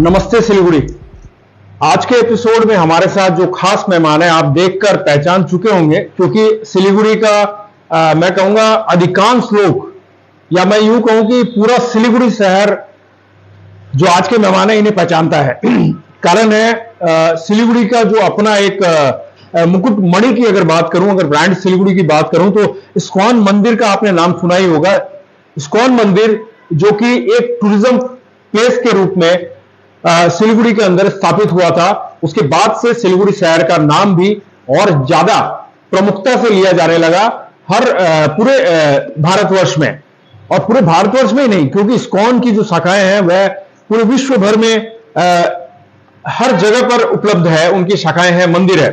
नमस्ते सिलीगुड़ी। आज के एपिसोड में हमारे साथ जो खास मेहमान है आप देखकर पहचान चुके होंगे, क्योंकि सिलीगुड़ी का मैं कहूंगा अधिकांश लोग, या मैं यूं कहूं कि पूरा सिलीगुड़ी शहर जो आज के मेहमान है इन्हें पहचानता है। कारण है सिलीगुड़ी का जो अपना एक मुकुटमणि की अगर बात करूं, अगर ब्रांड सिलीगुड़ी की बात करूं तो इस्कॉन मंदिर का आपने नाम सुना ही होगा। इस्कॉन मंदिर जो कि एक टूरिज्म प्लेस के रूप में सिलीगुड़ी के अंदर स्थापित हुआ था, उसके बाद से सिलीगुड़ी शहर का नाम भी और ज्यादा प्रमुखता से लिया जाने लगा हर पूरे भारतवर्ष में। और पूरे भारतवर्ष में ही नहीं, क्योंकि इस्कॉन की जो शाखाएं हैं वह पूरे विश्व भर में हर जगह पर उपलब्ध है, उनकी शाखाएं हैं, मंदिर है।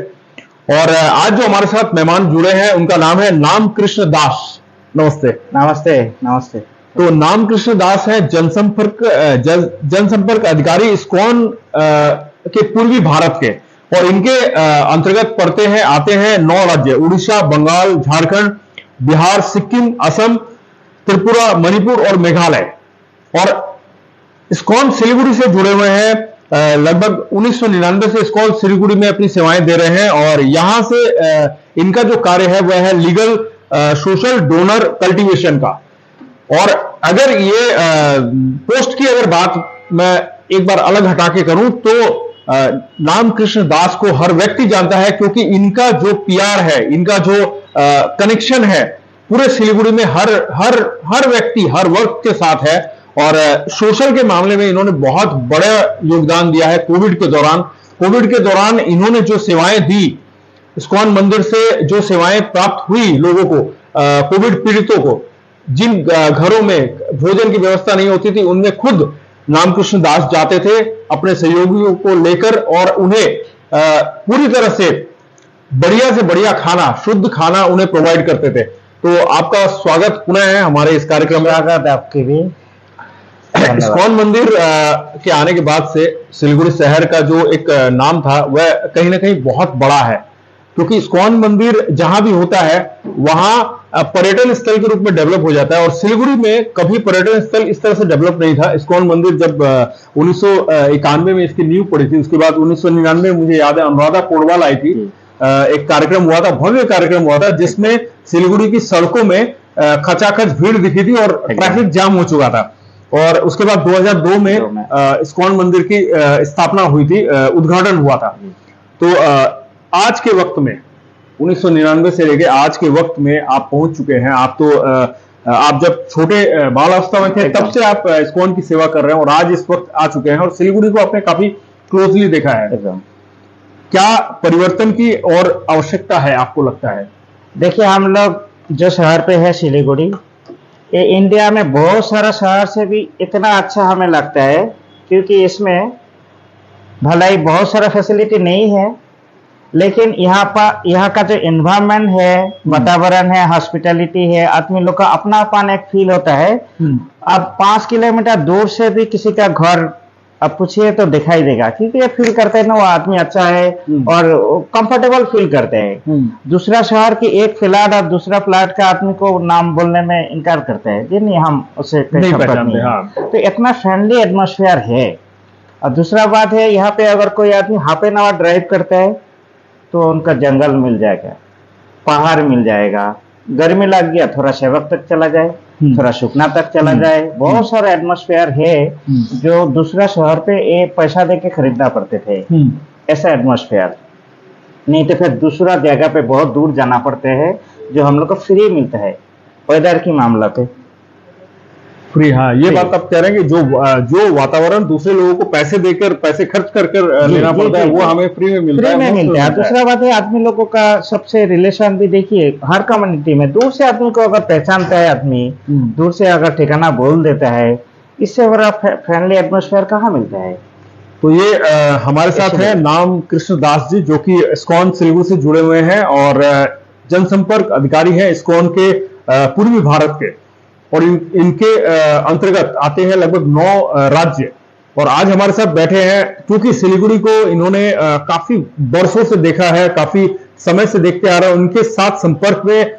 और आज जो हमारे साथ मेहमान जुड़े हैं उनका नाम है नाम कृष्ण दास। नमस्ते। नमस्ते। नमस्ते। तो नाम कृष्ण दास है जनसंपर्क अधिकारी इस्कॉन के पूर्वी भारत के, और इनके अंतर्गत पड़ते हैं आते हैं 9 राज्य: उड़ीसा, बंगाल, झारखंड, बिहार, सिक्किम, असम, त्रिपुरा, मणिपुर और मेघालय। और इस्कॉन सिलीगुड़ी से जुड़े हुए हैं। लगभग 1999 से इस्कॉन सिलीगुड़ी में अपनी सेवाएं दे रहे हैं, और यहां से इनका जो कार्य है वह है लीगल सोशल डोनर कल्टीवेशन का। और अगर ये पोस्ट की अगर बात मैं एक बार अलग हटा के करूं तो नाम कृष्ण दास को हर व्यक्ति जानता है, क्योंकि इनका जो पीआर है, इनका जो कनेक्शन है पूरे सिलीगुड़ी में हर व्यक्ति, हर वर्ग के साथ है। और सोशल के मामले में इन्होंने बहुत बड़ा योगदान दिया है। कोविड के दौरान इन्होंने जो सेवाएं दी, इस्कॉन मंदिर से जो सेवाएं प्राप्त हुई लोगों को, कोविड पीड़ितों को, जिन घरों में भोजन की व्यवस्था नहीं होती थी उनमें खुद नामकृष्ण दास जाते थे अपने सहयोगियों को लेकर, और उन्हें पूरी तरह से बढ़िया खाना, शुद्ध खाना उन्हें प्रोवाइड करते थे। तो आपका स्वागत पुनः है हमारे इस कार्यक्रम में। स्वागत आपके भी। इस्कॉन मंदिर के आने के बाद से सिलीगुड़ी शहर का जो एक नाम था वह कहीं ना कहीं बहुत बड़ा है, क्योंकि इस्कॉन मंदिर जहां भी होता है वहां पर्यटन स्थल के रूप में डेवलप हो जाता है। और सिलीगुड़ी में कभी पर्यटन स्थल इस तरह से डेवलप नहीं था। इस्कॉन मंदिर जब 1991 में इसकी नींव पड़ी थी, उसके बाद 1999 में मुझे याद है अनुराधा पौडवाल आई थी, एक कार्यक्रम हुआ था, भव्य कार्यक्रम हुआ था, जिसमें सिलीगुड़ी की सड़कों में खचाखच भीड़ दिखी थी और ट्रैफिक जाम हो चुका था। और उसके बाद 2002 में इस्कॉन मंदिर की स्थापना हुई थी, उद्घाटन हुआ था। तो आज के वक्त में 1999 से लेके आज के वक्त में आप पहुंच चुके हैं। आप जब छोटे बाल अवस्था में थे तब से आप इस्कॉन की सेवा कर रहे हैं, और आज इस वक्त आ चुके हैं और सिलीगुड़ी को आपने काफी क्लोजली देखा है। क्या परिवर्तन की और आवश्यकता है आपको लगता है? देखिए, हम लोग जो शहर पे है सिलीगुड़ी, ये इंडिया में बहुत सारा शहर से भी इतना अच्छा हमें लगता है, क्योंकि इसमें भलाई बहुत सारा फैसिलिटी नहीं है, लेकिन यहाँ का जो एनवायरनमेंट है, वातावरण है, हॉस्पिटैलिटी है, आदमी लोग का अपनापन एक फील होता है। अब 5 किलोमीटर दूर से भी किसी का घर अब पूछिए तो दिखाई देगा, क्योंकि ये फील करते हैं ना वो आदमी अच्छा है और कंफर्टेबल फील करते हैं। दूसरा शहर की एक फ्लैट और दूसरा फ्लैट का आदमी को नाम बोलने में इनकार करते हैं, जी नहीं हम उसे नहीं पहचानते। हाँ। तो इतना फ्रेंडली एटमोसफियर है। और दूसरा बात है, यहाँ पे अगर कोई आदमी हाफ एन आवर ड्राइव करता है तो उनका जंगल मिल जाएगा, पहाड़ मिल जाएगा, गर्मी लग गया थोड़ा सेवक तक चला जाए, थोड़ा सुखना तक चला जाए। बहुत सारा एटमोसफियर है जो दूसरा शहर पे एक पैसा देके खरीदना पड़ते थे, ऐसा एटमोसफियर नहीं। तो फिर दूसरा जगह पे बहुत दूर जाना पड़ते हैं, जो हम लोग को फ्री मिलता है वेदर की मामला पे फ्री। हाँ, ये बात आप कह रहे हैं कि जो वातावरण दूसरे लोगों को पैसे देकर, पैसे खर्च कर लेना पड़ता है, वो हमें फ्री में मिलता है। दूसरा बात है, आदमी लोगों का सबसे रिलेशन भी देखिए, हर कम्युनिटी में दूर से आदमी को अगर पहचानता है, आदमी दूर से अगर ठिकाना बोल देता है, इससे बड़ा फ्रेंडली एटमोसफेयर कहाँ मिलता है। तो ये हमारे साथ है नाम कृष्ण दास जी, जो कि इस्कॉन सिलीगुड़ी से जुड़े हुए हैं और जनसंपर्क अधिकारी हैं इस्कॉन के पूर्वी भारत के, और इनके अंतर्गत आते हैं लगभग 9 राज्य। और आज हमारे साथ बैठे हैं, क्योंकि सिलीगुड़ी को इन्होंने काफी वर्षों से देखा है, काफी समय से देखते आ रहे हैं, उनके साथ संपर्क में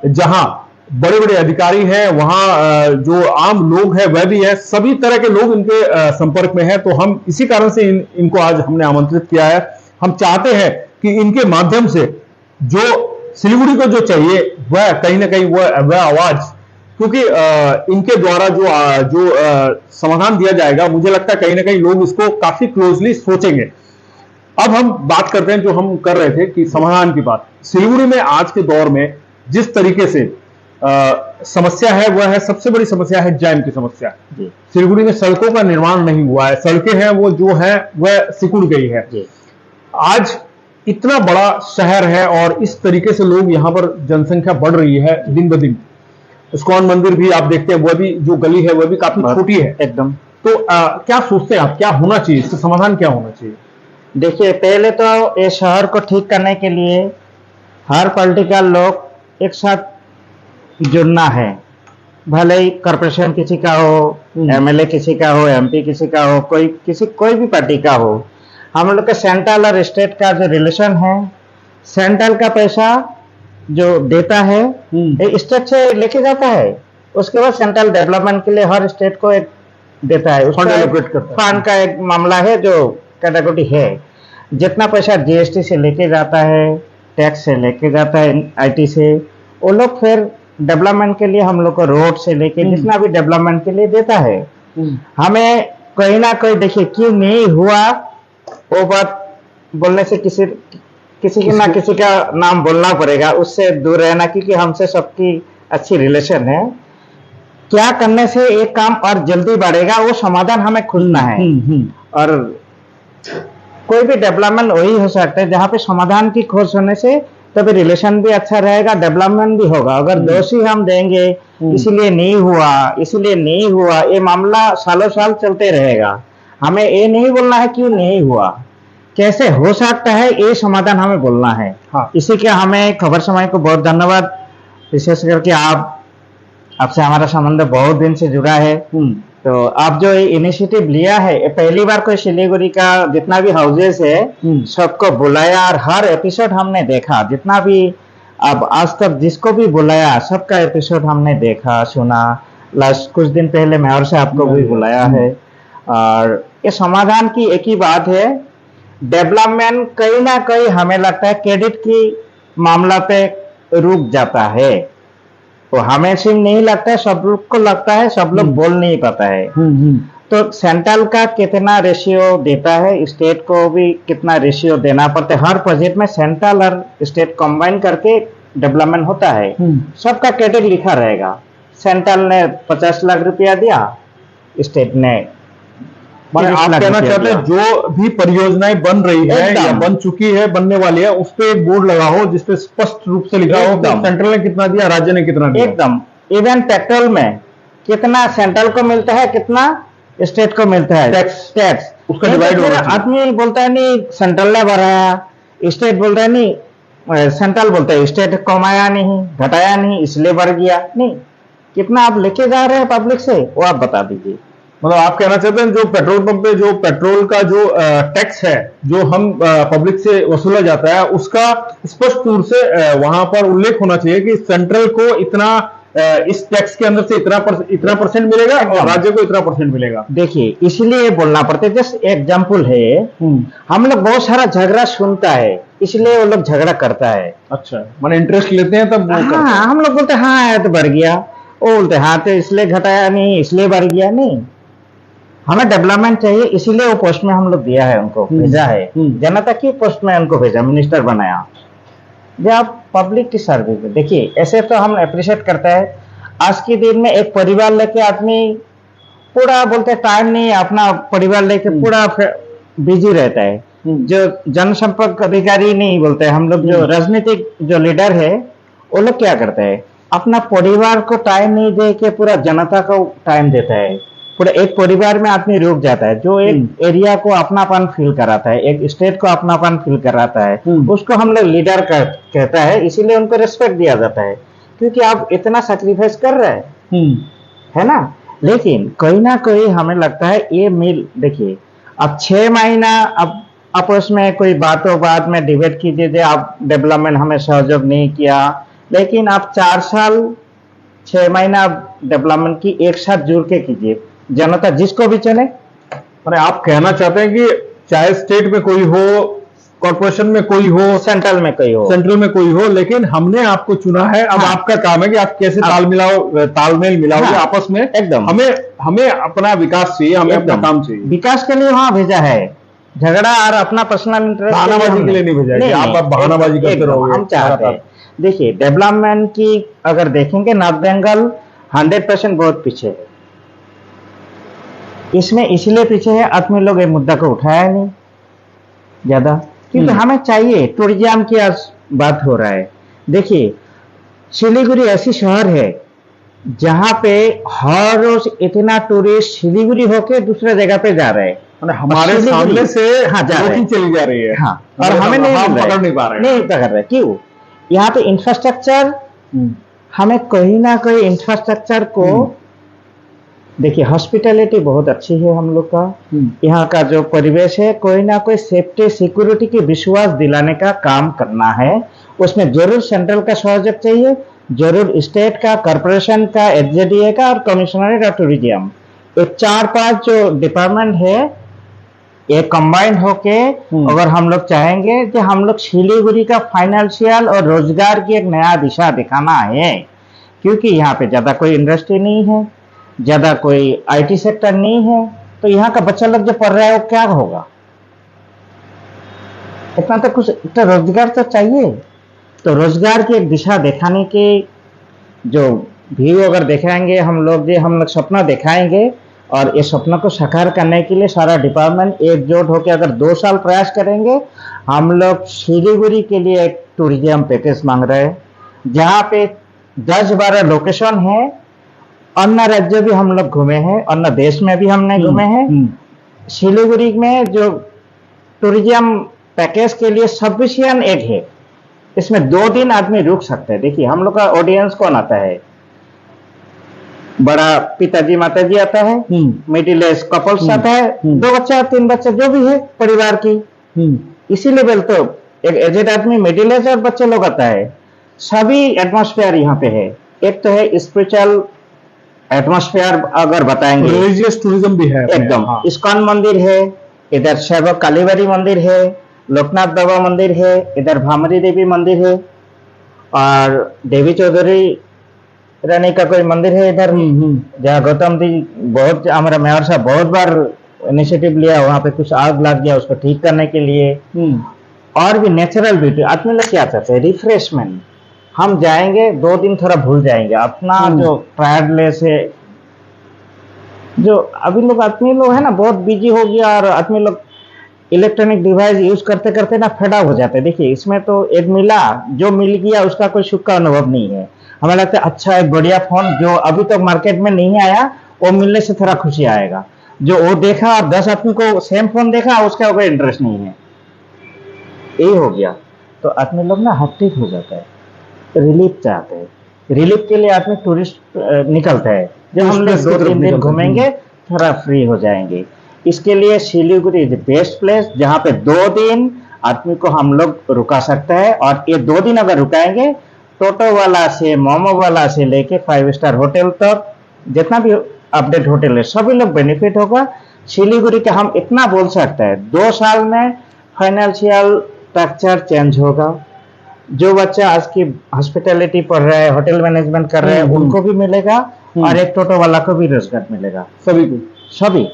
जहां बड़े बड़े अधिकारी हैं, वहां जो आम लोग हैं वह भी है, सभी तरह के लोग इनके संपर्क में हैं। तो हम इसी कारण से इनको आज हमने आमंत्रित किया है। हम चाहते हैं कि इनके माध्यम से जो सिलीगुड़ी को जो चाहिए वह कहीं ना कहीं वह आवाज, क्योंकि इनके द्वारा जो समाधान दिया जाएगा, मुझे लगता है कहीं ना कहीं लोग इसको काफी क्लोजली सोचेंगे। अब हम बात करते हैं जो हम कर रहे थे कि समाधान की बात। सिलीगुड़ी में आज के दौर में जिस तरीके से समस्या है, वह है, सबसे बड़ी समस्या है जैम की समस्या। सिलीगुड़ी में सड़कों का निर्माण नहीं हुआ है, सड़कें हैं वो जो है वह सिकुड़ गई है। आज इतना बड़ा शहर है और इस तरीके से लोग यहां पर जनसंख्या बढ़ रही है दिन ब दिन। इस्कॉन मंदिर भी आप देखते हैं, वह भी जो गली है वह भी काफी छोटी है एकदम। तो क्या सोचते हैं आप, क्या होना चाहिए, इसका समाधान क्या होना चाहिए? देखिए, पहले तो ये शहर को ठीक करने के लिए हर पॉलिटिकल लोग एक साथ जुड़ना है। भले ही कॉर्पोरेशन किसी का हो, एमएलए किसी का हो, एमपी किसी का हो, कोई भी पार्टी का हो, हम लोग के सेंट्रल और स्टेट का जो रिलेशन है, सेंट्रल का पैसा जो देता है स्टेट से लेके जाता है, उसके बाद सेंट्रल डेवलपमेंट के लिए हर स्टेट को एक देता है, उसका फंड का एक मामला है जो कैटेगरी है। जितना पैसा जीएसटी से लेके जाता है, टैक्स से लेके जाता है, आईटी से, वो लोग फिर डेवलपमेंट के लिए हम लोग को रोड से लेके जितना भी डेवलपमेंट के लिए देता है। हमें कोई ना कोई, देखिए क्यों नहीं हुआ वो बात बोलने से किसी ना किसी का नाम बोलना पड़ेगा, उससे दूर रहना, क्योंकि हमसे सबकी अच्छी रिलेशन है। क्या करने से एक काम और जल्दी बढ़ेगा, वो समाधान हमें खोजना है। और कोई भी डेवलपमेंट वही हो सकता है जहाँ पे समाधान की खोज होने से तभी रिलेशन भी अच्छा रहेगा, डेवलपमेंट भी होगा। अगर दोषी हम देंगे इसीलिए नहीं हुआ, ये मामला सालों साल चलते रहेगा। हमें ये नहीं बोलना है क्यों नहीं हुआ, कैसे हो सकता है, ये समाधान हमें बोलना है। हाँ। इसी के हमें खबर समय को बहुत धन्यवाद, विशेष करके आपसे हमारा संबंध बहुत दिन से जुड़ा है। तो आप जो इनिशिएटिव लिया है, ये पहली बार कोई सिलीगुड़ी का जितना भी हाउसेस है सबको बुलाया और हर एपिसोड हमने देखा। जितना भी अब आज तक जिसको भी बुलाया सबका एपिसोड हमने देखा, सुना। लास्ट कुछ दिन पहले मेयर से आपको भी बुलाया है। और ये समाधान की एक ही बात है, डेवलपमेंट कहीं ना कहीं हमें लगता है क्रेडिट की मामला पे रुक जाता है। तो हमें सिर्फ नहीं लगता है, सब लोग को लगता है, सब लोग बोल नहीं पाता है। तो सेंट्रल का कितना रेशियो देता है, स्टेट को भी कितना रेशियो देना पड़ता है। हर प्रोजेक्ट में सेंट्रल और स्टेट कंबाइन करके डेवलपमेंट होता है। सबका क्रेडिट लिखा रहेगा। सेंट्रल ने 50 लाख रुपया दिया, स्टेट ने आप कहना चाहते हैं जो भी परियोजनाएं बन रही है या बन चुकी है, बनने वाली है, उस पे एक बोर्ड लगा हो जिसपे स्पष्ट रूप से लिखा हो कि सेंट्रल ने कितना दिया, राज्य ने कितना दिया। एकदम। इवन पेट्रोल में कितना सेंट्रल को मिलता है, कितना स्टेट को मिलता है, टैक्स उसका डिवाइड हो रहा है। आदमी बोलता है नहीं सेंट्रल ने बढ़ाया, स्टेट बोलता है नहीं, सेंट्रल बोलता है स्टेट कमाया नहीं, घटाया नहीं, इसलिए बढ़ गया। नहीं, कितना आप लेके जा रहे हैं पब्लिक से, वो आप बता दीजिए। मतलब आप कहना चाहते हैं जो पेट्रोल पंप पे जो पेट्रोल का जो टैक्स है जो हम पब्लिक से वसूला जाता है, उसका स्पष्ट रूप से वहां पर उल्लेख होना चाहिए कि सेंट्रल को इतना इस टैक्स के अंदर से इतना परसेंट मिलेगा और राज्य को इतना परसेंट मिलेगा। देखिए, इसलिए बोलना पड़ता है। जैसे एग्जाम्पल है, हम लोग बहुत सारा झगड़ा सुनता है, इसलिए वो लोग झगड़ा करता है। अच्छा, मैंने इंटरेस्ट लेते हैं तब हम लोग बोलते हैं हाँ तो बढ़ गया, वो बोलते हाँ तो इसलिए घटाया नहीं, इसलिए बढ़ गया। नहीं, हमें डेवलपमेंट चाहिए, इसीलिए वो पोस्ट में हम लोग दिया है, उनको भेजा है। जनता की पोस्ट में उनको भेजा, मिनिस्टर बनाया। जब आप पब्लिक की सर्विस में देखिए, ऐसे तो हम अप्रिशिएट करते हैं। आज के दिन में एक परिवार लेके आदमी पूरा बोलते टाइम नहीं, अपना परिवार लेके पूरा बिजी रहता है। जो जनसंपर्क अधिकारी नहीं बोलते, हम लोग जो राजनीतिक जो लीडर है, वो लोग क्या करते हैं, अपना परिवार को टाइम नहीं दे के पूरा जनता को टाइम देता है। पूरा एक परिवार में आदमी रुक जाता है, जो एक एरिया को अपनापन फील कराता है, एक स्टेट को अपनापन फील कराता है, उसको हम लोग लीडर कहता है। इसीलिए उनको रिस्पेक्ट दिया जाता है, क्योंकि आप इतना सैक्रिफाइस कर रहे हैं, है ना। लेकिन कहीं ना कहीं हमें लगता है ये मिल, देखिए अब 6 महीना अब आपस में कोई बात में डिबेट कीजिए, आप डेवलपमेंट हमें सहयोग नहीं किया, लेकिन आप 4 साल 6 महीना डेवलपमेंट की एक साथ जुड़ के कीजिए, जनता जिसको भी चले। मैंने आप कहना चाहते हैं कि चाहे स्टेट में कोई हो, कॉर्पोरेशन में कोई हो, सेंट्रल में कोई हो, सेंट्रल में कोई हो, लेकिन हमने आपको चुना है। अब हाँ। आपका काम है कि आप कैसे तालमेल मिलाओगे हाँ, आपस में। एकदम। हमें अपना विकास चाहिए, हमें अपना काम चाहिए। विकास के लिए वहां भेजा है, झगड़ा और अपना पर्सनल इंटरेस्ट बहानाबाजी के लिए नहीं भेजा है कि आप बहानाबाजी करते रहोगे। हम चाहते हैं, देखिए डेवलपमेंट की अगर देखेंगे नॉर्थ बंगाल 100% बहुत पीछे है इसमें। इसलिए पीछे है, आदमी लोग ये मुद्दा को उठाया नहीं ज्यादा, क्योंकि हमें चाहिए। टूरिज्म की आज बात हो रहा है, देखिए सिलीगुड़ी ऐसी शहर है जहां पे हर रोज इतना टूरिस्ट सिलीगुड़ी होके दूसरे जगह पे जा रहे हैं, हमारे सामने से हाँ जा रहे हैं, चली जा रही है। हाँ, और हमें नहीं पकड़ नहीं पा रहे, नहीं पकड़ रहे। क्यों? यहाँ पे इंफ्रास्ट्रक्चर, हमें कहीं ना कहीं इंफ्रास्ट्रक्चर को देखिए, हॉस्पिटैलिटी बहुत अच्छी है हम लोग का। यहाँ का जो परिवेश है, कोई ना कोई सेफ्टी सिक्योरिटी की विश्वास दिलाने का काम करना है। उसमें जरूर सेंट्रल का सहयोग चाहिए, जरूर स्टेट का, कॉर्पोरेशन का, एचजेडीए का और कमिश्नरेट ऑफ टूरिज्म, ये 4-5 जो डिपार्टमेंट है ये कंबाइंड होके अगर हम लोग चाहेंगे कि हम लोग सिलीगुड़ी का फाइनेंशियल और रोजगार की एक नया दिशा दिखाना है, क्योंकि यहाँ पे ज्यादा कोई इंडस्ट्री नहीं है, ज्यादा कोई आईटी सेक्टर नहीं है, तो यहाँ का बच्चा लोग जो पढ़ रहा है वो क्या होगा? इतना तो कुछ तो रोजगार तो चाहिए। तो रोजगार की एक दिशा दिखाने के जो व्यू अगर दिखाएंगे हम लोग सपना दिखाएंगे, और ये सपना को साकार करने के लिए सारा डिपार्टमेंट एकजुट होकर अगर 2 साल प्रयास करेंगे, हम लोग सिलीगुड़ी के लिए एक टूरिज्म पैकेज मांग रहे हैं जहाँ पे 10-12 लोकेशन है। अन्य राज्य भी हम लोग घूमे हैं, अन्य देश में भी हमने घूमे हैं। सिलीगुड़ी में जो टूरिज्म पैकेज के लिए सफिशिएंट एक है, इसमें 2 दिन आदमी रुक सकते हैं। देखिए हम लोग का ऑडियंस कौन आता है? बड़ा पिताजी माताजी आता है, मिडिल एज कपल्स आता है, 2 बच्चा 3 बच्चा जो भी है परिवार की, इसीलिए बोलते एक एजेड आदमी, मिडिल एज और बच्चे लोग आता है। सभी एटमॉस्फेयर यहाँ पे है। एक तो है स्पिरिचुअल एटमॉस्फेयर, अगर बताएंगे रिलीजियस टूरिज्म भी है एकदम। हाँ। इस्कॉन मंदिर है, इधर शैव कालीबाड़ी मंदिर है, लोकनाथ बाबा मंदिर है, इधर भामरी देवी मंदिर है, और देवी चौधरी रानी का कोई मंदिर है इधर, जहाँ गौतम जी बहुत, हमारा मेयर साहब बहुत बार इनिशिएटिव लिया, वहां पे कुछ आग लग गया उसको ठीक करने के लिए। और भी नेचुरल ब्यूटी, आदमी लोग क्या चाहते हैं? रिफ्रेशमेंट। हम जाएंगे 2 दिन थोड़ा भूल जाएंगे अपना जो टायर्डनेस है, जो अभी लोग आदमी लोग है ना बहुत बिजी हो गया, और आदमी लोग इलेक्ट्रॉनिक डिवाइस यूज करते करते ना फेड अप हो जाते हैं। देखिए इसमें तो एक जो मिल गया उसका कोई सुख का अनुभव नहीं है। हमें लगता है अच्छा एक बढ़िया फोन जो अभी तक मार्केट में नहीं आया, वो मिलने से थोड़ा खुशी आएगा। जो वो देखा और 10 आदमी को सेम फोन देखा, उसका कोई इंटरेस्ट नहीं है, यही हो गया। तो आदमी लोग ना हट्टिक हो जाता है, रिलीफ चाहते हैं। रिलीफ के लिए आदमी टूरिस्ट निकलता है, जब हम लोग 2-3 दिन घूमेंगे थोड़ा फ्री हो जाएंगे। इसके लिए सिलीगुड़ी इज बेस्ट प्लेस, जहाँ पे 2 दिन आदमी को हम लोग रुका सकता है। और ये 2 दिन अगर रुकाएंगे, टोटो वाला से मोमो वाला से लेके 5 स्टार होटल तक जितना भी अपडेट होटल है, सभी लोग बेनिफिट होगा। सिलीगुड़ी का हम इतना बोल सकते हैं 2 साल में फाइनेंशियल स्ट्रक्चर चेंज होगा। जो बच्चा आज की हॉस्पिटैलिटी पढ़ रहा है, होटल मैनेजमेंट कर रहे हैं, उनको भी मिलेगा, और एक टोटो वाला को भी रोजगार मिलेगा, सभी।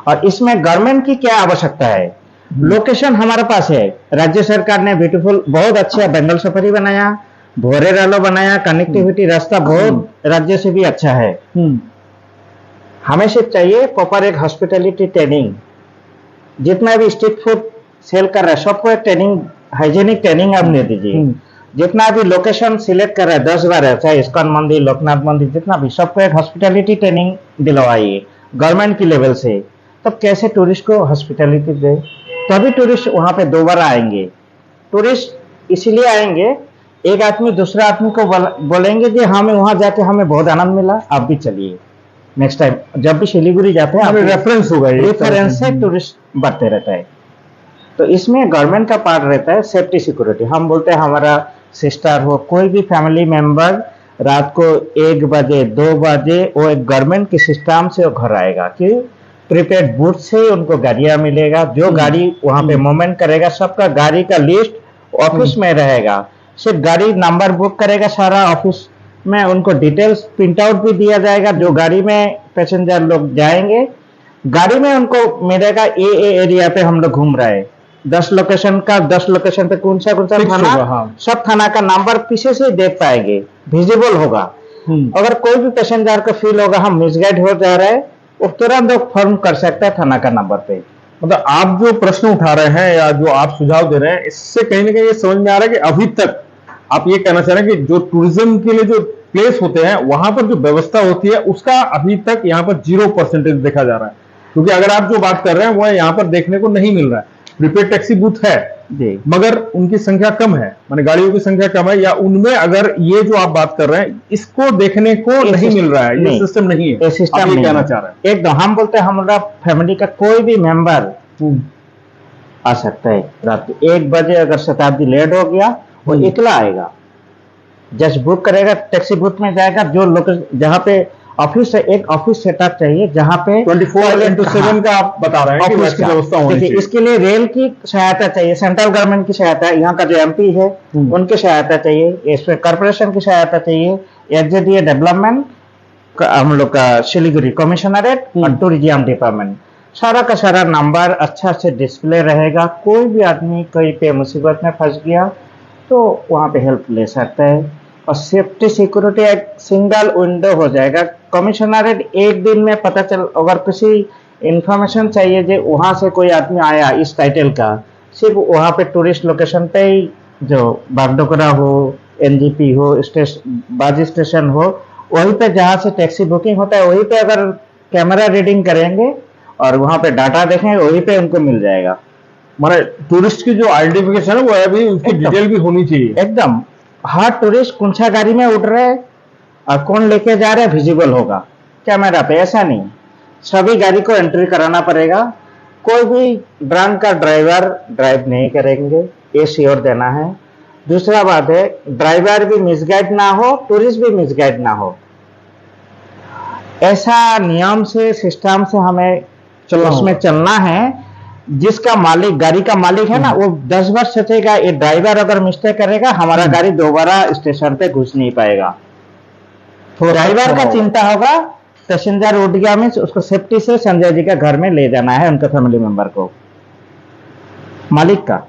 और इसमें गवर्नमेंट की क्या आवश्यकता है? लोकेशन हमारे पास है, राज्य सरकार ने ब्यूटीफुल बहुत अच्छा बंगाल सफारी बनाया, भोरे रालो बनाया, कनेक्टिविटी रास्ता बहुत राज्य से भी अच्छा है। हमें सिर्फ चाहिए प्रॉपर एक हॉस्पिटैलिटी ट्रेनिंग। जितना भी स्ट्रीट फूड सेल कर रहा है सबको एक ट्रेनिंग, हाइजीनिक ट्रेनिंग आप दे दीजिए। जितना भी लोकेशन सिलेक्ट कर रहा है 10-12, चाहे इस्कॉन मंदिर, लोकनाथ मंदिर, जितना भी, सबको एक हॉस्पिटैलिटी ट्रेनिंग दिलवाइए गवर्नमेंट की लेवल से। तब कैसे टूरिस्ट को हॉस्पिटैलिटी दे, तभी टूरिस्ट वहां पे दोबारा आएंगे। टूरिस्ट इसलिए आएंगे, एक आदमी दूसरा आदमी को बोलेंगे कि हमें वहां जाके हमें बहुत आनंद मिला, आप भी चलिए नेक्स्ट टाइम। जब भी सिलीगुड़ी जाते हैं रेफरेंस होगा, रेफरेंस से टूरिस्ट बढ़ते रहता है। तो इसमें गवर्नमेंट का पार्ट रहता है सेफ्टी सिक्योरिटी। हम बोलते हैं हमारा सिस्टर हो, कोई भी फैमिली मेंबर रात को 1 बजे 2 बजे वो एक गवर्नमेंट के सिस्टम से वो घर आएगा कि प्रीपेड बूथ से ही उनको गाड़ियां मिलेगा। जो गाड़ी वहां पे मूवमेंट करेगा सबका गाड़ी का लिस्ट ऑफिस में रहेगा। सिर्फ गाड़ी नंबर बुक करेगा सारा ऑफिस में, उनको डिटेल्स प्रिंट आउट भी दिया जाएगा। जो गाड़ी में पैसेंजर लोग जाएंगे गाड़ी में उनको मिलेगा ए एरिया पे हम लोग घूम रहे हैं, 10 लोकेशन का 10 लोकेशन पे कौन सा Fix थाना, होगा, हाँ। सब थाना का नंबर पीछे से देख पाएंगे, विजिबल होगा। अगर कोई भी पैसेंजर को फील होगा हम मिसगाइड हो जा रहे हैं, वो तुरंत फॉर्म कर सकता है थाना का नंबर पे। मतलब आप जो प्रश्न उठा रहे हैं या जो आप सुझाव दे रहे हैं, इससे कहीं ना कहीं ये समझ में आ रहा है कि अभी तक आप ये कहना चाह रहे हैं कि जो टूरिज्म के लिए जो प्लेस होते हैं वहां पर जो व्यवस्था होती है उसका अभी तक यहाँ पर 0% देखा जा रहा है। क्योंकि अगर आप जो बात कर रहे हैं वो यहाँ पर देखने को नहीं मिल रहा है। प्रीपेड टैक्सी बूथ है जी, मगर उनकी संख्या कम है, माने गाड़ियों की संख्या कम है, या उनमें अगर ये जो आप बात कर रहे हैं इसको देखने को नहीं मिल रहा है, ये सिस्टम नहीं है, ये सिस्टम आप ये नहीं कहना है। चाह रहे हैं। एकदम हम बोलते हैं हमारा फैमिली का कोई भी मेंबर आ सकता है। रात को 1 बजे अगर शताब्दी लेट हो गया वो अकेला आएगा, जस्ट बुक करेगा, टैक्सी बूथ में जाएगा। जो लोग जहाँ पे ऑफिस है, एक ऑफिस सेटअप चाहिए जहाँ पे 24/7 का आप बता रहे हैं कि ऑफिस वैसी का। व्यवस्था होनी देखिए चाहिए। इसके लिए रेल की सहायता चाहिए, सेंट्रल गवर्नमेंट की सहायता, यहाँ का जो एमपी है उनकी सहायता चाहिए, इसमें कॉर्पोरेशन की सहायता चाहिए, एचजेडीए डेवलपमेंट हम लोग का सिलीगुड़ी कमिश्नरेट और टूरिज्म डिपार्टमेंट, सारा का सारा नंबर अच्छा से डिस्प्ले रहेगा। कोई भी आदमी कहीं पे मुसीबत में फंस गया तो वहाँ पे हेल्प ले सकता है। और सेफ्टी सिक्योरिटी एक सिंगल विंडो हो जाएगा। कमिश्नरेट एक दिन में पता चल, अगर किसी इंफॉर्मेशन चाहिए जो वहाँ से कोई आदमी आया इस टाइटल का, सिर्फ वहाँ पे टूरिस्ट लोकेशन पे ही, जो बागडोगरा हो, एनजीपी हो, बाजी स्टेशन हो, वहीं पे जहाँ से टैक्सी बुकिंग होता है वहीं पे अगर कैमरा रीडिंग करेंगे और वहाँ पे डाटा देखेंगे वहीं पे उनको मिल जाएगा। माने टूरिस्ट की जो आइडेंटिफिकेशन है वो अभी उसकी डिटेल भी होनी चाहिए एकदम। हर टूरिस्ट कौन सा गाड़ी में उठ रहे हैं और कौन लेके जा रहे हैं विजिबल होगा कैमरा पे। ऐसा नहीं, सभी गाड़ी को एंट्री कराना पड़ेगा। कोई भी ड्रंक का ड्राइवर ड्राइव नहीं करेंगे, ये श्योर देना है। दूसरा बात है ड्राइवर भी मिसगाइड ना हो, टूरिस्ट भी मिसगाइड ना हो, ऐसा नियम से सिस्टम से हमें उसमें चलना है। जिसका मालिक, गाड़ी का मालिक है ना, वो 10 बार सोचेगा, ये ड्राइवर अगर मिस्टेक करेगा हमारा गाड़ी दोबारा स्टेशन पे घुस नहीं पाएगा। ड्राइवर का चिंता होगा, पैसेंजर उठ गया मीन्स उसको सेफ्टी से संजय जी के घर में ले जाना है, उनके फैमिली मेंबर को, मालिक का।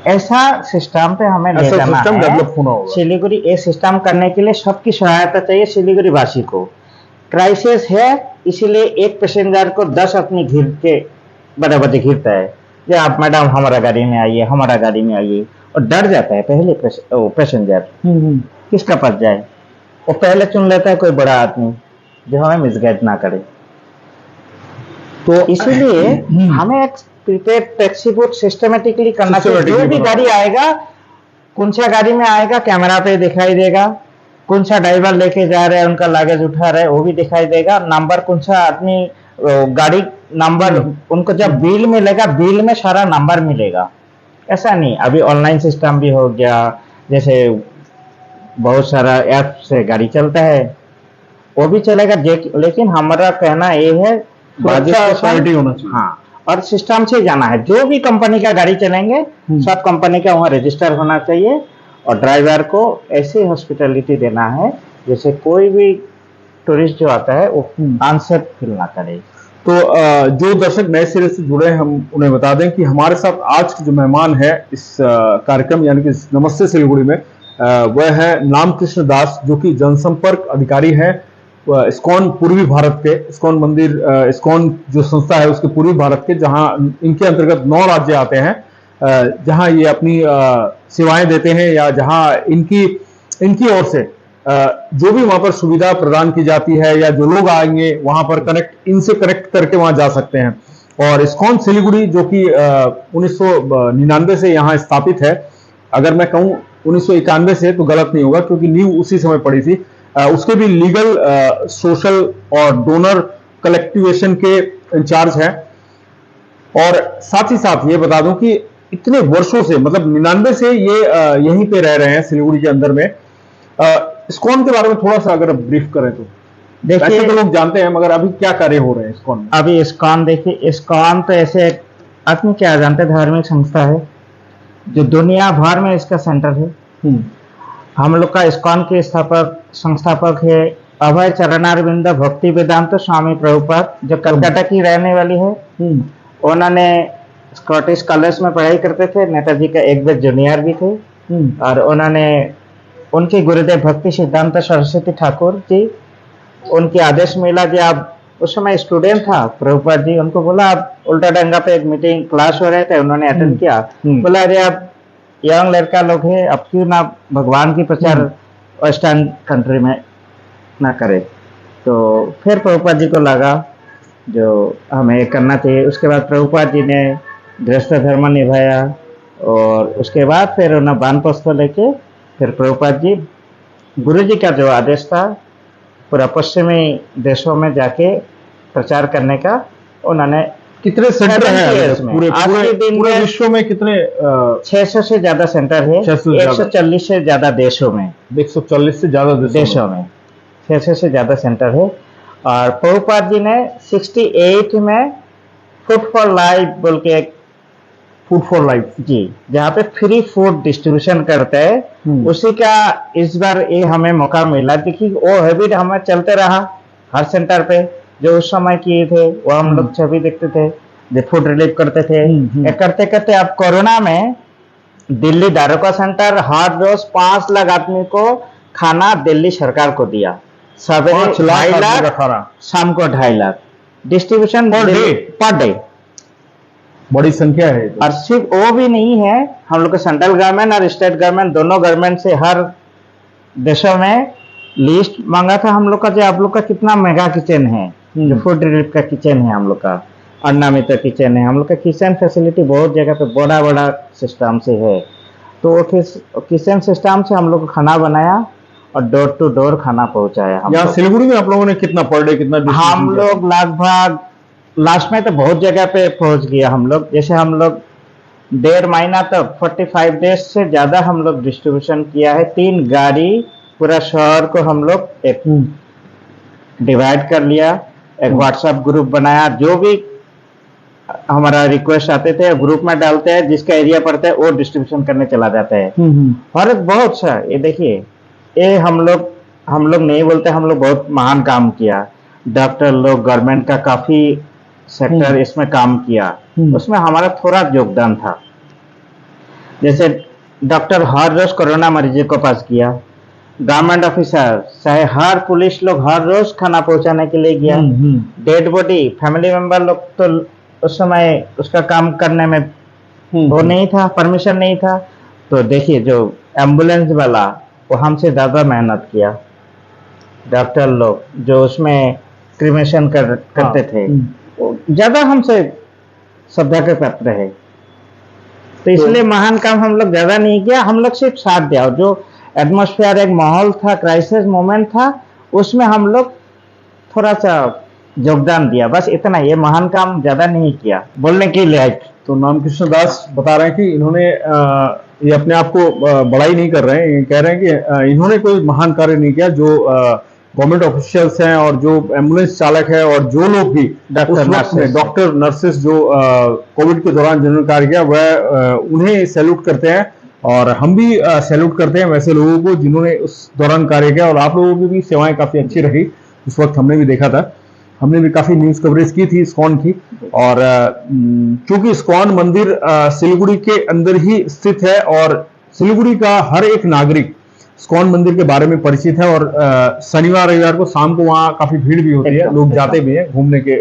ऐसा सिस्टम पे हमें ले जाना है। डेवलप होना होगा। सिलीगुड़ी ये सिस्टम करने के लिए सबकी सहायता चाहिए सिलीगुड़ी वासी को। क्राइसिस है इसीलिए एक पैसेंजर को 10 आदमी घिर के बड़े बड़े घिरता है, जो आप मैडम हमारा गाड़ी में आइए, हमारा गाड़ी में आइए, और डर जाता है पहले पैसेंजर किसका पास जाए, वो पहले चुन लेता है कोई बड़ा आदमी जो हमें मिसगाइड ना करे। तो इसीलिए हमें एक प्रीपेड टैक्सी बूथ सिस्टमेटिकली करना चाहिए। जो भी गाड़ी आएगा, कौन सा गाड़ी में आएगा कैमरा पे दिखाई देगा, कौन सा ड्राइवर लेके जा रहे हैं, उनका लगेज उठा रहे हैं वो भी दिखाई देगा, नंबर कौन सा आदमी, गाड़ी नंबर, उनको जब बिल मिलेगा बिल में सारा नंबर मिलेगा। ऐसा नहीं, अभी ऑनलाइन सिस्टम भी हो गया, जैसे बहुत सारा ऐप से गाड़ी चलता है वो भी चलेगा। लेकिन हमारा कहना ये है क्वालिटी होना चाहिए। हाँ, और सिस्टम से जाना है। जो भी कंपनी का गाड़ी चलेंगे सब कंपनी का वहाँ रजिस्टर होना चाहिए, और ड्राइवर को ऐसी हॉस्पिटलिटी देना है जैसे कोई भी टूरिस्ट जो आता है वो अनसेफ फील ना करे। तो जो दर्शक नए सिरे से जुड़े हैं, हम उन्हें बता दें कि हमारे साथ आज के जो मेहमान है इस कार्यक्रम यानी कि नमस्ते सिलीगुड़ी में, वह है नाम कृष्ण दास, जो कि जनसंपर्क अधिकारी है इस्कॉन पूर्वी भारत के, इस्कॉन मंदिर, इस्कॉन जो संस्था है उसके पूर्वी भारत के, जहां इनके अंतर्गत 9 राज्य आते हैं, जहां ये अपनी सेवाएं देते हैं, या जहां इनकी ओर से जो भी वहां पर सुविधा प्रदान की जाती है, या जो लोग आएंगे वहां पर इनसे कनेक्ट करके वहां जा सकते हैं। और इस्कॉन सिलीगुड़ी जो कि 1999 से यहाँ स्थापित है, अगर मैं कहूँ 1991 से तो गलत नहीं होगा क्योंकि नींव उसी समय पड़ी थी। उसके भी लीगल, सोशल और डोनर कलेक्टिवेशन के इंचार्ज हैं। और साथ ही साथ ये बता दूं कि इतने वर्षों से, मतलब 99 से ये यहीं पे रह रहे हैं सिलीगुड़ी के अंदर में। इस्कॉन के बारे में थोड़ा सा अगर ब्रीफ करें तो। वैसे देखिए तो लोग जानते हैं, मगर अभी क्या कार्य हो रहे हैं इस्कॉन में? अभी इस्कॉन, देखिए इस्कॉन तो ऐसे एक आदमी क्या जानते हैं, धार्मिक संस्था है जो दुनिया भर में इसका सेंटर है। हम्म, हम लोग का इस्कॉन के संस्थापक है अभय चरणारविंद भक्ति वेदांत स्वामी प्रभुपाद, जो कलकत्ता की रहने वाली है। हम्म, उन्होंने स्कॉटिश कॉलेज में पढ़ाई करते थे, नेताजी का एक बैच जूनियर भी थे। और उन्होंने उनके गुरुदेव भक्ति सिद्धांत सरस्वती ठाकुर जी, उनके आदेश मिला कि आप, उस समय स्टूडेंट था प्रभुपाद जी, उनको बोला आप उल्टा डंगा पे एक मीटिंग क्लास हो रहे थे, उन्होंने अटेंड किया। बोला अरे आप यंग लड़का लोग है, अब क्यों ना भगवान की प्रचार वेस्टर्न कंट्री में ना करे। तो फिर प्रभुपाद जी को लगा जो हमें करना चाहिए। उसके बाद प्रभुपाद जी ने गृहस्थ धर्म निभाया और उसके बाद फिर उन्हें वानप्रस्थ लेके फिर प्रभुपाद जी, गुरु जी का जो आदेश था पूरा पश्चिमी देशों में जाके प्रचार करने का, उन्होंने कितने सेंटर हैं है अभी इसमें? पूरे आज पूरे के दिन पूरे में विश्व में कितने? 600 से ज्यादा सेंटर है, 600 से ज्यादा। 140 से ज्यादा देशों में 140 से ज्यादा देशों में 600 से ज्यादा सेंटर है। और प्रभुपाद जी ने 68 में फूड फॉर लाइफ बोल के एक, फूड फॉर लाइफ जी, जहाँ पे फ्री फूड डिस्ट्रीब्यूशन करते हैं, उसी का इस बार ये हमें मौका मिला। देखिए वो हैबिट हमें चलते रहा हर सेंटर पे, जो उस समय किए थे वो हम लोग छवि देखते थे, जो फूड रिलीफ करते थे। ये करते करते अब कोरोना में दिल्ली दारोगा सेंटर हर रोज 5 लाख आदमी को खाना दिल्ली सरकार को दिया। सवेरे 5 लाख 2.5 आदमी का लाख, खाना, शाम को 2.5 लाख डिस्ट्रीब्यूशन पर डे। बड़ी संख्या है ये तो। और सिर्फ वो भी नहीं है, हम लोग को सेंट्रल गवर्नमेंट और स्टेट गवर्नमेंट दोनों गवर्नमेंट से हर देशों में लिस्ट मांगा था हम लोग का, जो आप लोग का कितना मेगा किचन है, जो फूड रिलीफ का किचन है हम लोग का, अन्नामित्र किचन है हम लोग का। किचन फैसिलिटी बहुत जगह पे बड़ा बड़ा सिस्टम से है। तो वो किचन सिस्टम से हम लोग को खाना बनाया और डोर टू डोर खाना पहुंचाया। यहाँ सिलीगुड़ी में आप लोगों ने कितना पर डे, कितना हम लोग लगभग लास्ट में तो बहुत जगह पे पहुंच गया हम लोग। जैसे हम लोग 1.5 महीना तक 45 डेज से ज्यादा हम लोग डिस्ट्रीब्यूशन किया है। 3 गाड़ी पूरा शहर को हम लोग एक डिवाइड कर लिया, एक व्हाट्सएप ग्रुप बनाया, जो भी हमारा रिक्वेस्ट आते थे ग्रुप में डालते हैं, जिसका एरिया पड़ता है वो डिस्ट्रीब्यूशन करने चला जाता है। और एक बहुत सा, ये देखिए ये हम लोग नहीं बोलते, हम लोग बहुत महान काम किया। डॉक्टर लोग, गवर्नमेंट का काफी सेक्टर इसमें काम किया, उसमें हमारा थोड़ा योगदान था। जैसे डॉक्टर हर रोज कोरोना मरीजों को पास किया, गवर्नमेंट ऑफिसर चाहे हर पुलिस लोग हर रोज खाना पहुंचाने के लिए गया। डेड बॉडी फैमिली मेंबर लोग तो उस समय उसका काम करने में वो नहीं था, परमिशन नहीं था। तो देखिए जो एम्बुलेंस वाला वो हमसे ज्यादा मेहनत किया। डॉक्टर लोग जो उसमें क्रिमेशन करते थे वो ज्यादा हमसे श्रद्धा के पात्र है। तो इसलिए महान काम हम लोग ज्यादा नहीं किया, हम लोग सिर्फ साथ दिया। और जो एटमॉस्फेयर, एक माहौल था, क्राइसिस मोमेंट था, उसमें हम लोग थोड़ा सा योगदान दिया, बस इतना। ये महान काम ज्यादा नहीं किया बोलने के लिए। तो रामकृष्ण दास बता रहे हैं कि इन्होंने ये अपने आप को बड़ाई नहीं कर रहे हैं, ये कह रहे हैं कि इन्होंने कोई महान कार्य नहीं किया। जो गवर्नमेंट ऑफिशियल्स हैं और जो एम्बुलेंस चालक है और जो लोग भी डॉक्टर नर्सेस जो कोविड के दौरान जिन्होंने कार्य किया, वह उन्हें सैल्यूट करते हैं। और हम भी सैल्यूट करते हैं वैसे लोगों को जिन्होंने उस दौरान कार्य किया। और आप लोगों की भी सेवाएं काफी अच्छी रही, उस वक्त हमने भी देखा था, हमने भी काफी न्यूज कवरेज की थी इस्कॉन की। और चूंकि इस्कॉन मंदिर सिलीगुड़ी के अंदर ही स्थित है और सिलीगुड़ी का हर एक नागरिक इस्कॉन मंदिर के बारे में परिचित है। और शनिवार रविवार को शाम को वहाँ काफी भीड़ भी होती है, लोग जाते भी हैं घूमने के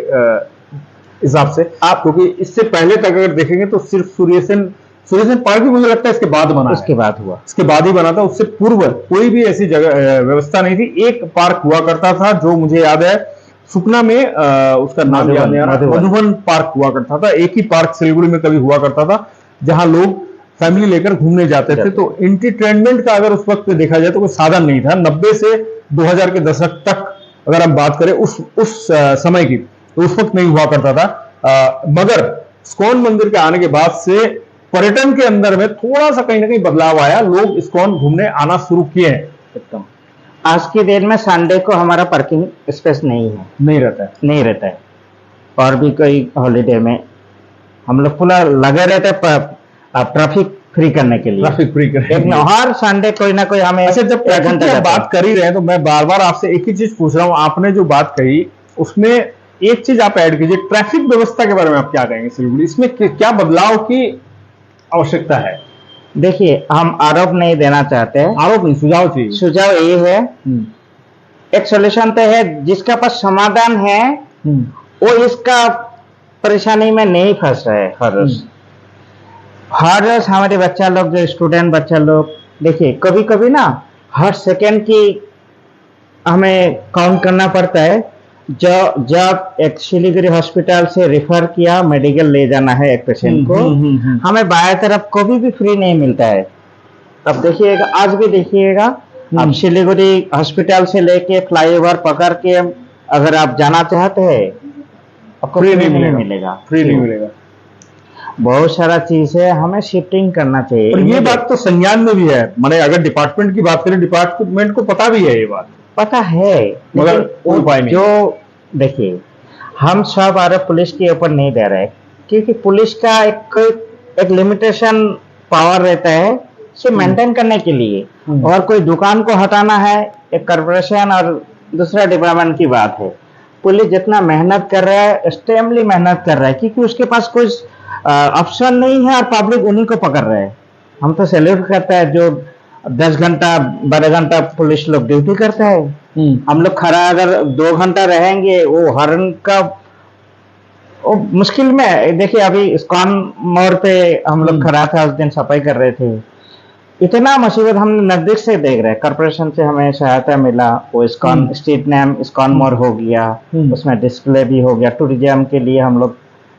हिसाब से। आप क्योंकि इससे पहले तक अगर देखेंगे तो सिर्फ सूर्यसेन पार्क भी मुझे लगता है इसके बाद बना, इसके बाद हुआ, इसके बाद ही बना था। उससे पूर्व कोई भी ऐसी जगह व्यवस्था नहीं थी। एक पार्क हुआ करता था जो मुझे याद है सुकना में, उसका नाम याद नहीं आ रहा, मधुबन पार्क हुआ करता था। एक ही पार्क सिलीगुड़ी में कभी हुआ करता था जहां लोग फैमिली लेकर घूमने जाते थे। तो एंटरटेनमेंट का अगर उस वक्त देखा जाए तो कोई साधन नहीं था। 90 से 2000 के दशक तक अगर हम बात करें उस समय की, तो उस वक्त नहीं हुआ करता था। मगर इस्कॉन मंदिर के आने के बाद से पर्यटन के अंदर में थोड़ा सा कहीं ना कहीं बदलाव आया, लोग इस्कॉन घूमने आना शुरू किए हैं एकदम। आज के दिन में संडे को हमारा पार्किंग स्पेस नहीं है, नहीं रहता है। नहीं रहता है। और भी कोई हॉलीडे में हम लोग पूरा लगे रहते हैं ट्रैफिक फ्री करने के लिए, ट्रैफिक फ्री एक हर संडे कोई ना कोई हमें अच्छा, जब एक घंटा की आप जाता है। बात कर ही रहे हैं तो मैं बार बार आपसे एक ही चीज पूछ रहा हूँ। आपने जो बात कही उसमें एक चीज आप ऐड कीजिए, ट्रैफिक व्यवस्था के बारे में आप क्या कहेंगे सिलीगुड़ी, इसमें क्या बदलाव की आवश्यकता है? देखिए, हम आरोप नहीं देना चाहते हैं, आरोप नहीं, सुझाव चाहिए। सुझाव ये है, एक सॉल्यूशन तो है, जिसका पास समाधान है वो इसका परेशानी में नहीं फंस रहा है। हर रोज हमारे बच्चा लोग, जो स्टूडेंट बच्चा लोग, देखिए कभी कभी ना हर सेकेंड की हमें काउंट करना पड़ता है। जब एक सिलीगुड़ी हॉस्पिटल से रेफर किया, मेडिकल ले जाना है एक पेशेंट को, हमें बाएं तरफ कभी भी फ्री नहीं मिलता है। अब देखिएगा, आज भी देखिएगा, अब सिलीगुड़ी हॉस्पिटल से लेके फ्लाईओवर पकड़ के अगर आप जाना चाहते हैं, आपको फ्री नहीं मिलेगा, फ्री नहीं मिलेगा। बहुत सारा चीज है, हमें शिफ्टिंग करना चाहिए। और ये बात तो संज्ञान में भी है, माने अगर डिपार्टमेंट की बात करें, डिपार्टमेंट को पता भी है, ये बात पता है, मगर लेकिन उपाय नहीं। जो देखिए, हम सब आरोप पुलिस के ऊपर नहीं दे रहे, क्योंकि पुलिस का एक लिमिटेशन पावर रहता है से मेंटेन करने के लिए, और कोई दुकान को हटाना है एक कॉर्पोरेशन और दूसरा डिपार्टमेंट की बात है। पुलिस जितना मेहनत कर रहा है, एक्सट्रीमली मेहनत कर रहा है, क्योंकि उसके पास कोई ऑप्शन नहीं है और पब्लिक उन्हीं को पकड़ रहे हैं। हम तो सैल्यूट करता है जो 10 घंटा 12 घंटा पुलिस लोग ड्यूटी करता है। हम लोग खड़ा अगर 2 घंटा रहेंगे, वो हॉर्न का वो मुश्किल में। देखिए, अभी इस्कॉन मोड़ पे हम लोग खड़ा था, उस दिन सफाई कर रहे थे, इतना मुसीबत हमने नजदीक से देख रहे हैं। कॉर्पोरेशन से हमें सहायता मिला, वो इस्कॉन स्ट्रीट नेम इस्कॉन मोड़ हो गया, उसमें डिस्प्ले भी हो गया। टूरिज्म के लिए हम लोग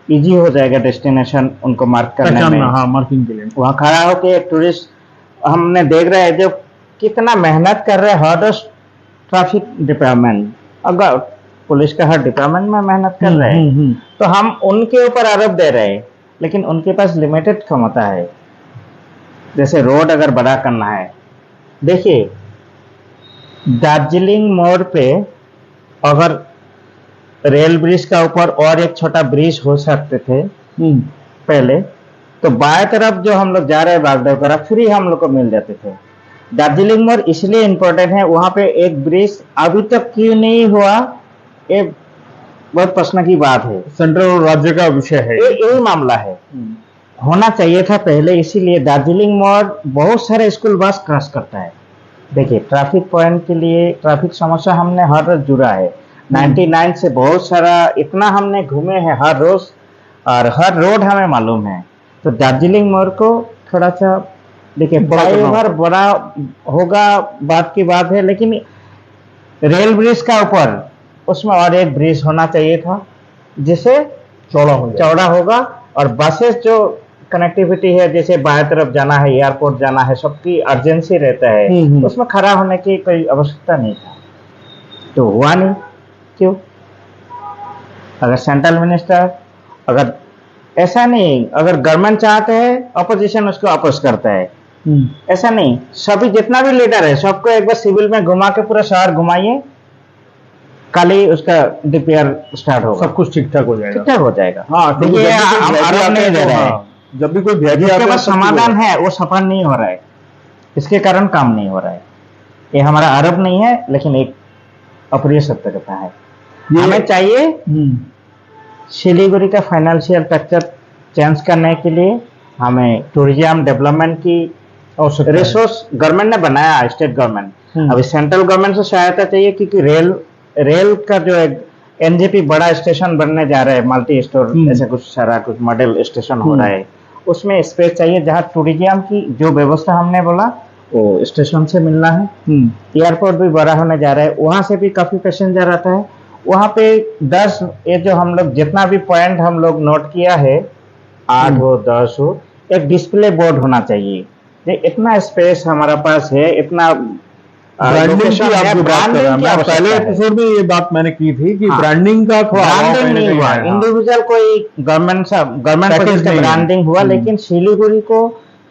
इजी हो जाएगा डेस्टिनेशन उनको मार्क करने में। हाँ, मार्किंग के लिए वहाँ खड़ा होके एक टूरिस्ट हमने देख रहे हैं जो कितना मेहनत कर रहे हैं। हर ट्रैफिक डिपार्टमेंट, अगर पुलिस का हर डिपार्टमेंट में मेहनत कर रहे हैं, तो हम उनके ऊपर आरोप दे रहे हैं, लेकिन उनके पास लिमिटेड क्षमता है। जैसे रोड अगर बड़ा करना है, देखिए दार्जिलिंग मोड़ पे अगर रेल ब्रिज का ऊपर और एक छोटा ब्रिज हो सकते थे पहले, तो बाएं तरफ जो हम लोग जा रहे हैं बागदेव तरफ, फ्री हम लोग को मिल जाते थे। दार्जिलिंग मोड़ इसलिए इम्पोर्टेंट है, वहां पे एक ब्रिज अभी तक क्यों नहीं हुआ, ये बहुत प्रश्न की बात है। सेंट्रल और राज्य का विषय है, यही मामला है। होना चाहिए था पहले, इसीलिए दार्जिलिंग मोड़ बहुत सारे स्कूल बस क्रॉस करता है। देखिए, ट्रैफिक पॉइंट के लिए ट्रैफिक समस्या हमने हर रोज जुड़ा है। 99 से बहुत सारा इतना हमने घूमे हैं हर रोज, और हर रोड हमें मालूम है। तो दार्जिलिंग मोड़ को थोड़ा सा देखिए, फ्लाईओवर बड़ा होगा बात की बात है, लेकिन रेल ब्रिज का ऊपर उसमें और एक ब्रिज होना चाहिए था, जिसे चौड़ा होगा, और बसेस जो कनेक्टिविटी है, जैसे बाएं तरफ जाना है, एयरपोर्ट जाना है, सबकी अर्जेंसी रहता है, उसमें खड़ा होने की कोई आवश्यकता नहीं था। तो हुआ नहीं, क्यों? अगर सेंट्रल मिनिस्टर, अगर ऐसा नहीं, अगर गवर्नमेंट चाहते हैं, अपोजिशन उसको अपोज करता है, ऐसा नहीं। सभी जितना भी लीडर है, सबको एक बार सिविल में घुमा के पूरा शहर घुमाइए, कल ही उसका डीपीआर स्टार्ट होगा, सब कुछ ठीक ठाक हो जाएगा, ठीक ठाक हो जाएगा। हाँ, देखिए, हम आरोप नहीं दे रहे हैं, जब भी कोई जिसके पास समाधान है वो सफल नहीं हो रहा है, इसके कारण काम नहीं हो रहा है। ये हमारा आरोप नहीं है, लेकिन एक अप्रिय सत्यता है। हमें चाहिए सिलीगुड़ी का फाइनेंशियल स्ट्रक्चर चेंज करने के लिए हमें टूरिज्म डेवलपमेंट की रिसोर्स गवर्नमेंट ने बनाया, स्टेट गवर्नमेंट। अभी सेंट्रल गवर्नमेंट से सहायता चाहिए, क्योंकि रेल का जो एक एनजेपी बड़ा स्टेशन बनने जा रहा है, मल्टी स्टोर ऐसा कुछ सारा कुछ मॉडल स्टेशन हो रहा है, उसमें स्पेस चाहिए जहाँ टूरिज्म की जो व्यवस्था हमने बोला वो स्टेशन से मिलना है। एयरपोर्ट भी बड़ा होने जा रहा है, वहां से भी काफी पैसेंजर आता है। वहां पे 10 ये जो हम लोग जितना भी पॉइंट हम लोग नोट किया है, 8 हो 10 हो, एक डिस्प्ले बोर्ड होना चाहिए। इतना स्पेस हमारा पास है, इतना पहले एपिसोड में ये बात मैंने की थी कि ब्रांडिंग का थोड़ा ब्रांडिंग नहीं हुआ, इंडिविजुअल कोई गवर्नमेंट का ब्रांडिंग हुआ, लेकिन सिलीगुड़ी को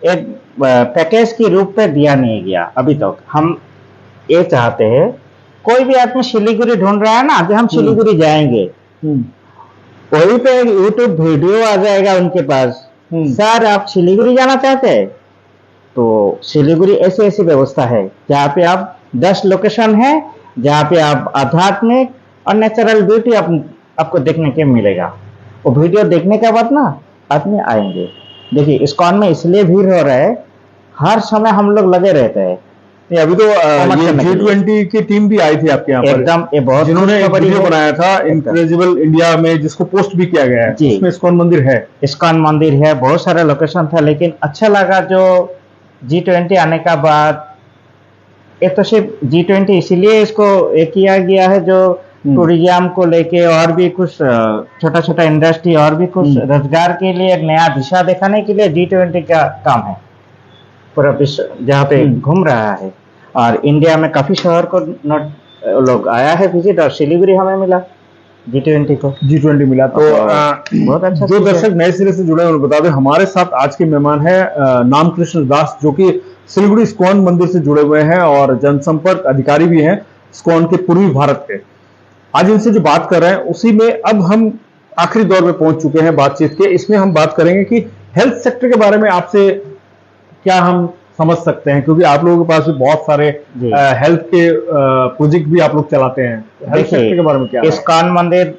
एक पैकेज के रूप में दिया नहीं गया अभी तक। हम ये चाहते हैं, कोई भी आदमी सिलीगुड़ी ढूंढ रहा है ना, जो हम सिलीगुड़ी जाएंगे, वहीं पे यूट्यूब वीडियो आ जाएगा उनके पास, सर आप सिलीगुड़ी जाना चाहते हैं, तो सिलीगुड़ी ऐसी ऐसी व्यवस्था है जहाँ पे आप 10 लोकेशन है जहाँ पे आप आध्यात्मिक और नेचुरल ब्यूटी आपको देखने के मिलेगा। वो वीडियो देखने के बाद ना आदमी आएंगे। देखिए इस्कॉन में इसलिए भीड़ हो रहा है, हर समय हम लोग लगे रहते हैं। नहीं, अभी तो ये G20 की टीम भी आई थी आपके यहाँ पर, एकदम ये बहुत जिन्होंने एक वीडियो बनाया था इनक्रेडिबल इंडिया में, जिसको पोस्ट भी किया गया है। इसमें इस्कॉन मंदिर है, इस्कॉन मंदिर है, बहुत सारे लोकेशन था। लेकिन अच्छा लगा जो G20 आने का बाद, ये तो सिर्फ G20 इसीलिए इसको एक किया गया है जो टूरिज्म को लेके और भी कुछ छोटा छोटा इंडस्ट्री और भी कुछ रोजगार के लिए एक नया दिशा दिखाने के लिए G20 का काम है पूरा विश्व जहाँ पे घूम रहा है। और इंडिया में काफी शहर को लोग आया है विजिट, और सिलीगुड़ी हमें मिला G20 मिला। तो बहुत अच्छा। जो दर्शक नए सिरे से जुड़े हैं उन्हें बता दें, हमारे साथ आज के मेहमान है नाम कृष्ण दास, जो कि सिलीगुड़ी इस्कॉन मंदिर से जुड़े हुए हैं और जनसंपर्क अधिकारी भी हैं इस्कॉन के पूर्वी भारत के। आज इनसे जो बात कर रहे हैं उसी में अब हम आखिरी दौर में पहुंच चुके हैं बातचीत के। इसमें हम बात करेंगे कि हेल्थ सेक्टर के बारे में आपसे क्या हम समझ सकते हैं, क्योंकि आप लोगों के पास भी बहुत सारे हेल्थ के प्रोजेक्ट भी आप लोग चलाते हैं। हेल्थ सेक्टर के बारे में क्या है? इस्कॉन मंदिर,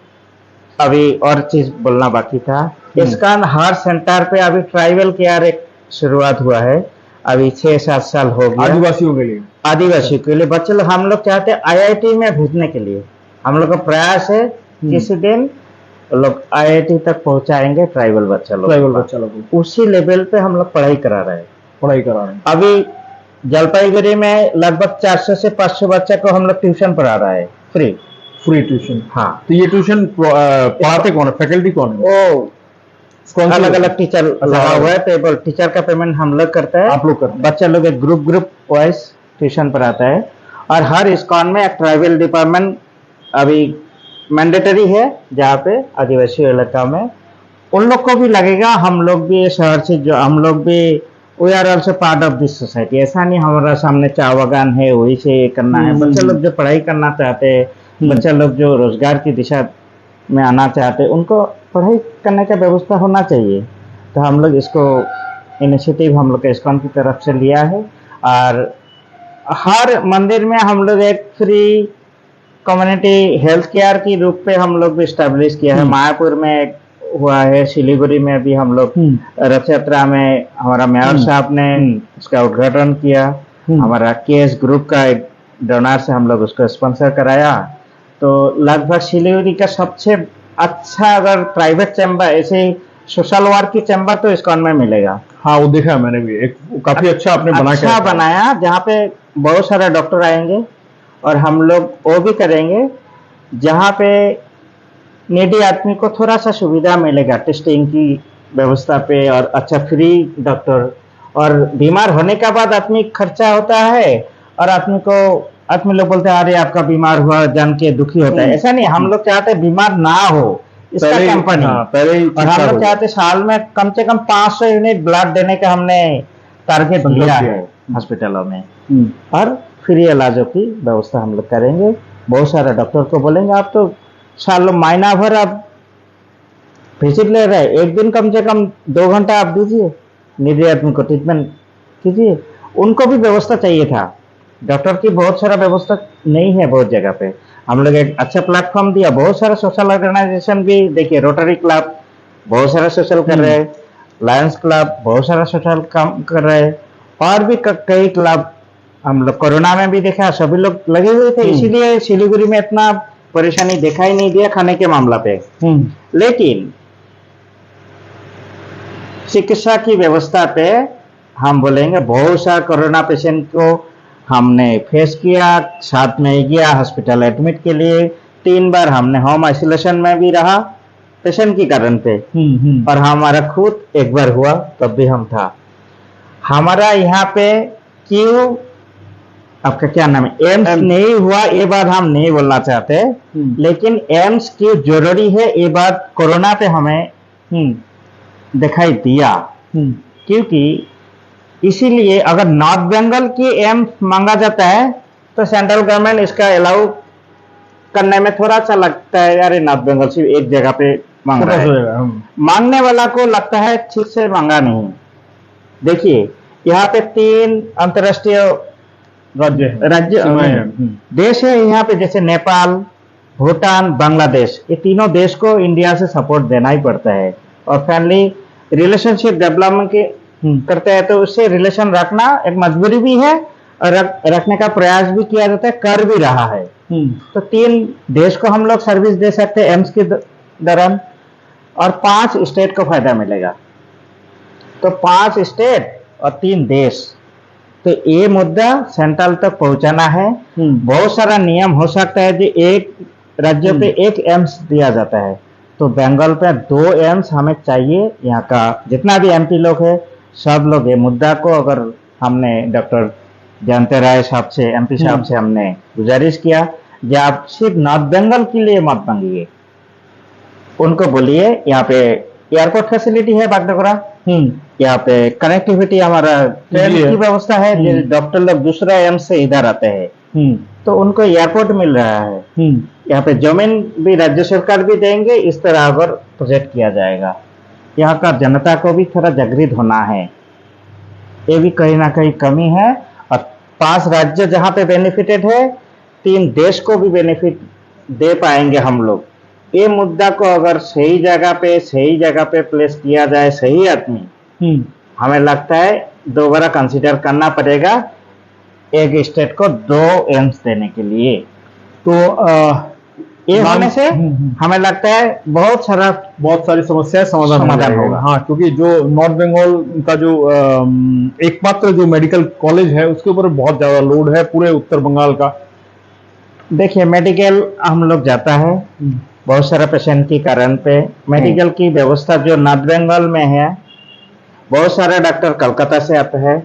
अभी और चीज बोलना बाकी था। इस्कॉन हर सेंटर पे अभी ट्राइबल केयर एक शुरुआत हुआ है, अभी 6-7 साल हो गया। आदिवासियों के लिए, आदिवासी के लिए बच्चे लोग हम लोग चाहते हैं IIT में भेजने के लिए। हम लोग का प्रयास है किसी दिन लोग IIT तक पहुंचाएंगे ट्राइबल बच्चा लोग। उसी लेवल पे हम लोग पढ़ाई करा रहे हैं। अभी जलपाईगुड़ी में लगभग 400 से 500 बच्चा को हम लोग ट्यूशन पढ़ा रहा है, फ्री ट्यूशन। हाँ, तो ये ट्यूशन पढ़ाते कौन है, फैकल्टी कौन है? वो अलग अलग टीचर लगा हुआ है, टेबल टीचर का पेमेंट हम लोग करता है, आप लोग करते हैं। बच्चा लोग एक ग्रुप वाइज ट्यूशन पढ़ाता है। और हर इस्कॉन में एक ट्राइबल डिपार्टमेंट अभी मैंडेटरी है, जहाँ पे आदिवासी इलाका में उन लोग को भी लगेगा। हम लोग भी शहर से जो हम लोग भी we are also part of this society. ऐसा नहीं हमारा सामने चाय बागान है वही से करना है। बच्चे लोग जो पढ़ाई करना चाहते हैं, बच्चे लोग जो रोजगार की दिशा में आना चाहते हैं, उनको पढ़ाई करने का व्यवस्था होना चाहिए। तो हम लोग इसको इनिशिएटिव हम लोग के इस्कॉन की तरफ से लिया है। और हर मंदिर में हम लोग एक फ्री कम्युनिटी हेल्थ केयर की रूप पे हम लोग भी स्टैब्लिश किया है। मायापुर में हुआ है, सिलीगुड़ी में भी हम लोग रथ यात्रा में हमारा मेयर साहब ने उसका उद्घाटन किया। हमारा केएस ग्रुप का एक डोनर से हम लोग उसको स्पॉन्सर कराया। तो लगभग सिलीगुड़ी का सबसे अच्छा अगर प्राइवेट चैम्बर, ऐसे सोशल वर्क की चैम्बर तो इस्कॉन में मिलेगा। हाँ, वो देखा मैंने भी, एक काफी अच्छा आपने बनाया, जहाँ पे बहुत सारे डॉक्टर आएंगे और हम लोग वो भी करेंगे जहाँ पे नीडी आदमी को थोड़ा सा सुविधा मिलेगा टेस्टिंग की व्यवस्था पे, और अच्छा फ्री डॉक्टर। और बीमार होने के बाद आदमी खर्चा होता है, और आदमी लोग बोलते हैं अरे आपका बीमार हुआ जान के दुखी होता है। ऐसा नहीं, हम लोग चाहते हैं बीमार ना हो इसका कंपनी। और हम लोग चाहते साल में कम से कम 500 यूनिट ब्लड देने का हमने टारगेट लिया है हॉस्पिटलों में। और फ्री इलाजों की व्यवस्था हम लोग करेंगे। बहुत सारे डॉक्टर को बोलेंगे आप तो साल महीना भर आप विजिट ले रहे हैं, एक दिन कम से कम 2 घंटा आप दीजिए, निजी आदमी को ट्रीटमेंट कीजिए। उनको भी व्यवस्था चाहिए था, डॉक्टर की बहुत सारा व्यवस्था नहीं है बहुत जगह पे। हम लोग एक अच्छा प्लेटफॉर्म दिया। बहुत सारा सोशल ऑर्गेनाइजेशन भी देखिए, रोटरी क्लब बहुत सारा सोशल कर रहे हैं, लायंस क्लब बहुत सारा सोशल काम कर रहे हैं, और भी कई क्लब हम लोग कोरोना में भी देखा, सभी लोग लगे हुए थे। इसीलिए सिलीगुड़ी में इतना परेशानी देखा ही नहीं दिया खाने के मामला पे। लेकिन चिकित्सा की व्यवस्था पे हम बोलेंगे बहुत सारा कोरोना पेशेंट को हमने फेस किया, साथ में गया हॉस्पिटल एडमिट के लिए। 3 बार हमने होम आइसोलेशन में भी रहा पेशेंट के कारण पे। और हमारा खुद एक बार हुआ तब भी हम था। हमारा यहाँ पे क्यों, आपका क्या नाम है, एम्स नहीं हुआ ये बात हम नहीं बोलना चाहते, लेकिन एम्स क्यों जरूरी है ये बात कोरोना पे हमें दिखाई दिया। क्योंकि इसीलिए अगर नॉर्थ बंगाल की एम्स मांगा जाता है तो सेंट्रल गवर्नमेंट इसका अलाउ करने में थोड़ा सा लगता है, यार नॉर्थ बंगाल सिर्फ एक जगह पे मांग रहा है। मांगने वाला को लगता है ठीक से मांगा नहीं। देखिए यहाँ पे 3 अंतर्राष्ट्रीय राज्य देश है यहाँ पे, जैसे नेपाल, भूटान, बांग्लादेश, ये तीनों देश को इंडिया से सपोर्ट देना ही पड़ता है। और फ्रेंडली रिलेशनशिप डेवलपमेंट के करते हैं, तो उससे रिलेशन रखना एक मजबूरी भी है और रखने का प्रयास भी किया जाता है, कर भी रहा है। तो 3 देश को हम लोग सर्विस दे सकते हैं एम्स के दौरान, और 5 स्टेट को फायदा मिलेगा। तो 5 स्टेट और 3 देश, तो ये मुद्दा सेंट्रल तक पहुंचाना है। बहुत सारा नियम हो सकता है कि एक राज्य पे एक एम्स दिया जाता है, तो बंगाल पे 2 एम्स हमें चाहिए। यहाँ का जितना भी एमपी लोग है, सब लोग ये मुद्दा को, अगर हमने डॉक्टर जयंत राय साहब से, एमपी साहब से हमने गुजारिश किया कि आप सिर्फ नॉर्थ बंगाल के लिए मत मांगिए, उनको बोलिए यहाँ पे एयरपोर्ट फैसिलिटी है बागडोगरा, यहाँ पे कनेक्टिविटी, हमारा ट्रेन की व्यवस्था है, डॉक्टर लोग दूसरा एम्स से इधर आते हैं, तो उनको एयरपोर्ट मिल रहा है। यहाँ पे जमीन भी राज्य सरकार भी देंगे, इस तरह अगर प्रोजेक्ट किया जाएगा। यहाँ का जनता को भी थोड़ा जागृत होना है, ये भी कहीं ना कहीं कमी है। और 5 राज्य जहाँ पे बेनिफिटेड है, 3 देश को भी बेनिफिट दे पाएंगे हम लोग। ये मुद्दा को अगर सही जगह पे प्लेस किया जाए, सही आदमी, हमें लगता है दोबारा कंसीडर करना पड़ेगा एक स्टेट को 2 एम्स देने के लिए। तो ये होने से हमें लगता है बहुत सारी समस्याएं समाधान होगा। हाँ, क्योंकि जो नॉर्थ बंगाल का जो एकमात्र जो मेडिकल कॉलेज है, उसके ऊपर बहुत ज्यादा लोड है पूरे उत्तर बंगाल का। देखिए मेडिकल हम लोग जाता है बहुत सारा पेशेंट के कारण पे, मेडिकल की व्यवस्था जो नॉर्थ बंगाल में है, बहुत सारे डॉक्टर कलकत्ता से आता है,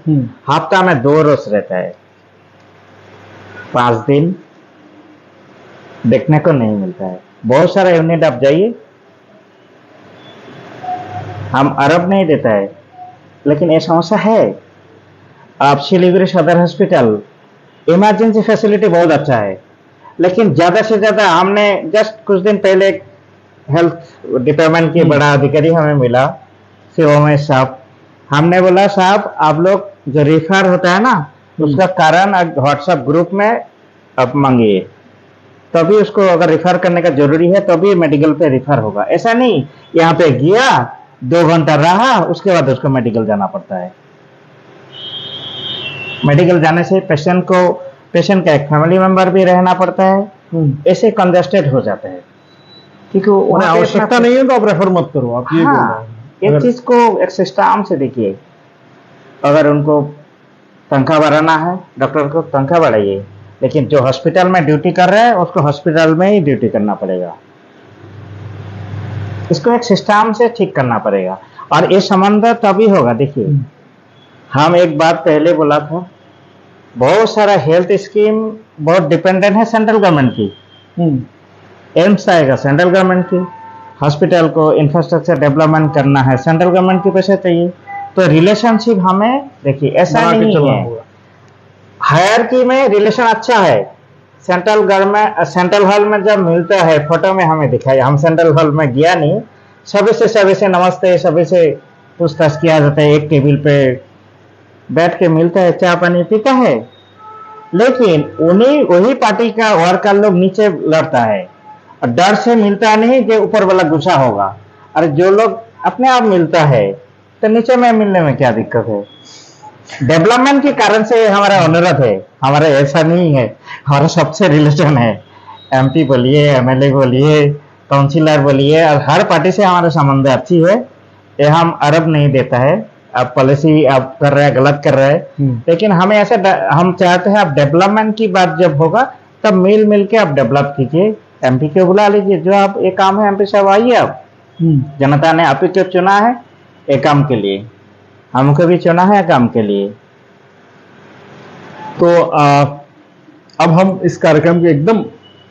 हफ्ता में 2 रोज रहता है, 5 दिन देखने को नहीं मिलता है। बहुत सारा यूनिट आप जाइए, हम अरब नहीं देता है, लेकिन ये समस्या है। आप सिलीगुड़ी सदर हॉस्पिटल इमरजेंसी फैसिलिटी बहुत अच्छा है, लेकिन ज्यादा से ज्यादा हमने जस्ट कुछ दिन पहले हेल्थ डिपार्टमेंट के बड़ा अधिकारी हमें मिला, शिवमय साहब, हमने बोला साहब आप लोग जो रिफर होता है ना, उसका कारण व्हाट्सएप ग्रुप में आप मांगिए, तभी उसको अगर रिफर करने का जरूरी है तभी मेडिकल पे रिफर होगा। ऐसा नहीं यहाँ पे गया 2 घंटा रहा, उसके बाद उसको मेडिकल जाना पड़ता है। मेडिकल जाने से पेशेंट का एक फैमिली मेंबर भी रहना पड़ता है, ऐसे कंजेस्टेड हो जाते हैं, क्योंकि उन्हें आवश्यकता नहीं है तो आप रेफर मत करो। आप ये बोल रहे हैं। एक चीज को एक सिस्टम से देखिए, अगर उनको तनख्वाह बढ़ाना है, डॉक्टर को तनख्वाह बढ़ाइए, लेकिन जो हॉस्पिटल में ड्यूटी कर रहे हैं उसको हॉस्पिटल में ही ड्यूटी करना पड़ेगा। इसको एक सिस्टम से ठीक करना पड़ेगा, और ये संबंध तभी होगा। देखिए हम एक बात पहले बोला था, बहुत सारा हेल्थ स्कीम बहुत डिपेंडेंट है सेंट्रल गवर्नमेंट की। एम्स आएगा सेंट्रल गवर्नमेंट की, हॉस्पिटल को इंफ्रास्ट्रक्चर डेवलपमेंट करना है सेंट्रल गवर्नमेंट के पैसे चाहिए। तो रिलेशनशिप हमें देखिए ऐसा नहीं है, हायरकी में रिलेशन अच्छा है। सेंट्रल हॉल में जब मिलता है, फोटो में हमें दिखाया, हम सेंट्रल हॉल में गया नहीं, सभी से नमस्ते, सभी से पूछताछ किया जाता है, एक टेबल पे बैठ के मिलता है, चाय पानी पीता है। लेकिन वही पार्टी का वर्कर लोग नीचे लड़ता है, और डर से मिलता नहीं कि ऊपर वाला गुस्सा होगा। और जो लोग अपने आप मिलता है, तो नीचे में मिलने में क्या दिक्कत है? डेवलपमेंट के कारण से हमारा अनुरोध है, हमारा ऐसा नहीं है, हमारा सबसे रिलेशन है। एमपी बोलिए, एमएलए बोलिए, काउंसिलर बोलिए, और हर पार्टी से हमारा संबंध अच्छी है। ये हम अरब नहीं देता है, आप पॉलिसी आप कर रहे हैं, गलत कर रहे हैं, लेकिन हमें ऐसे हम चाहते हैं आप डेवलपमेंट की बात जब होगा तब मिल के आप डेवलप कीजिए। एमपी को बुला लीजिए, जो आप एक काम है एमपी साहब आइए, आप जनता ने आप ही को चुना है एक काम के लिए, हमको भी चुना है काम के लिए। तो अब हम इस कार्यक्रम के एकदम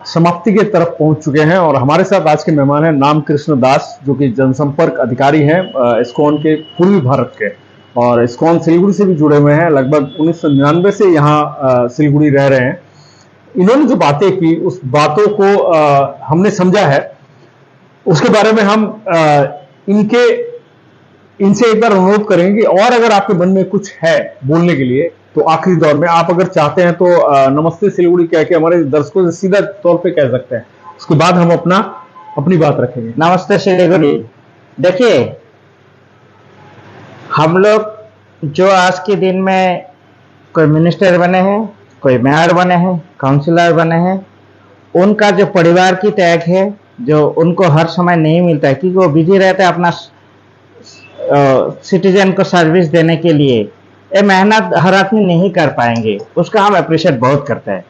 समाप्ति की तरफ पहुंच चुके हैं, और हमारे साथ आज के मेहमान हैं नाम कृष्ण दास, जो कि जनसंपर्क अधिकारी हैं इस्कॉन के पूर्वी भारत के, और इस्कॉन सिलीगुड़ी से भी जुड़े हुए हैं। लगभग 1999 से यहाँ सिलीगुड़ी रह रहे हैं। इन्होंने जो बातें की उस बातों को हमने समझा है, उसके बारे में हम इनसे एक बार अनुरोध करेंगे। और अगर आपके मन में कुछ है बोलने के लिए तो आखिरी दौर में आप अगर चाहते हैं तो नमस्ते सिलीगुड़ी कह के हमारे दर्शकों से सीधा तौर पे कह सकते हैं, उसके बाद हम अपनी बात रखेंगे। नमस्ते सिलीगुड़ी। देखिए, हम लोग जो आज के दिन में कोई मिनिस्टर बने हैं, कोई मेयर बने हैं, काउंसिलर बने हैं, उनका जो परिवार की त्याग है, जो उनको हर समय नहीं मिलता है, क्योंकि वो बिजी रहते हैं अपना सिटीजन को सर्विस देने के लिए। ये मेहनत हर आदमी नहीं कर पाएंगे, उसका हम अप्रिशिएट बहुत करते हैं।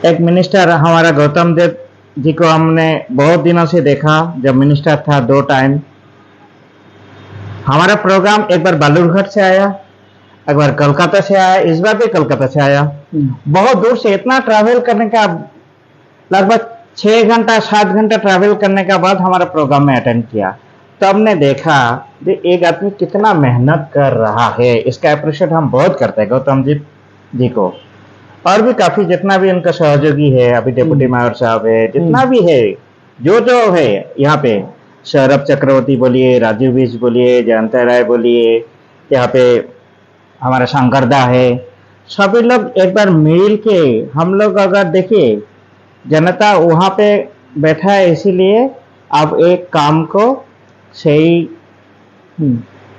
एक मिनिस्टर हमारा गौतम देव जी को हमने बहुत दिनों से देखा, जब मिनिस्टर था 2 टाइम। हमारा प्रोग्राम एक बार बालूरघाट से आया, एक बार कोलकाता से आया, इस बार भी कोलकाता से आया। बहुत दूर से इतना ट्रैवल करने का, लगभग 6 घंटा 7 घंटा ट्रैवल करने के बाद हमारा प्रोग्राम में अटेंड किया। तो हमने देखा कि एक आदमी कितना मेहनत कर रहा है। इसका अप्रिशिएट हम बहुत करते हैं गौतम जी को। और भी काफी जितना भी उनका सहयोगी है, अभी डिप्टी मेयर साहब है, जितना भी है, जो है यहाँ पे, सौरभ चक्रवर्ती बोलिए, राजीव विज बोलिए, जयंत राय बोलिए, यहाँ पे हमारा शंकरदा है, सभी लोग एक बार मिल के हम लोग, अगर देखिए जनता वहाँ पे बैठा है, इसीलिए आप एक काम को सही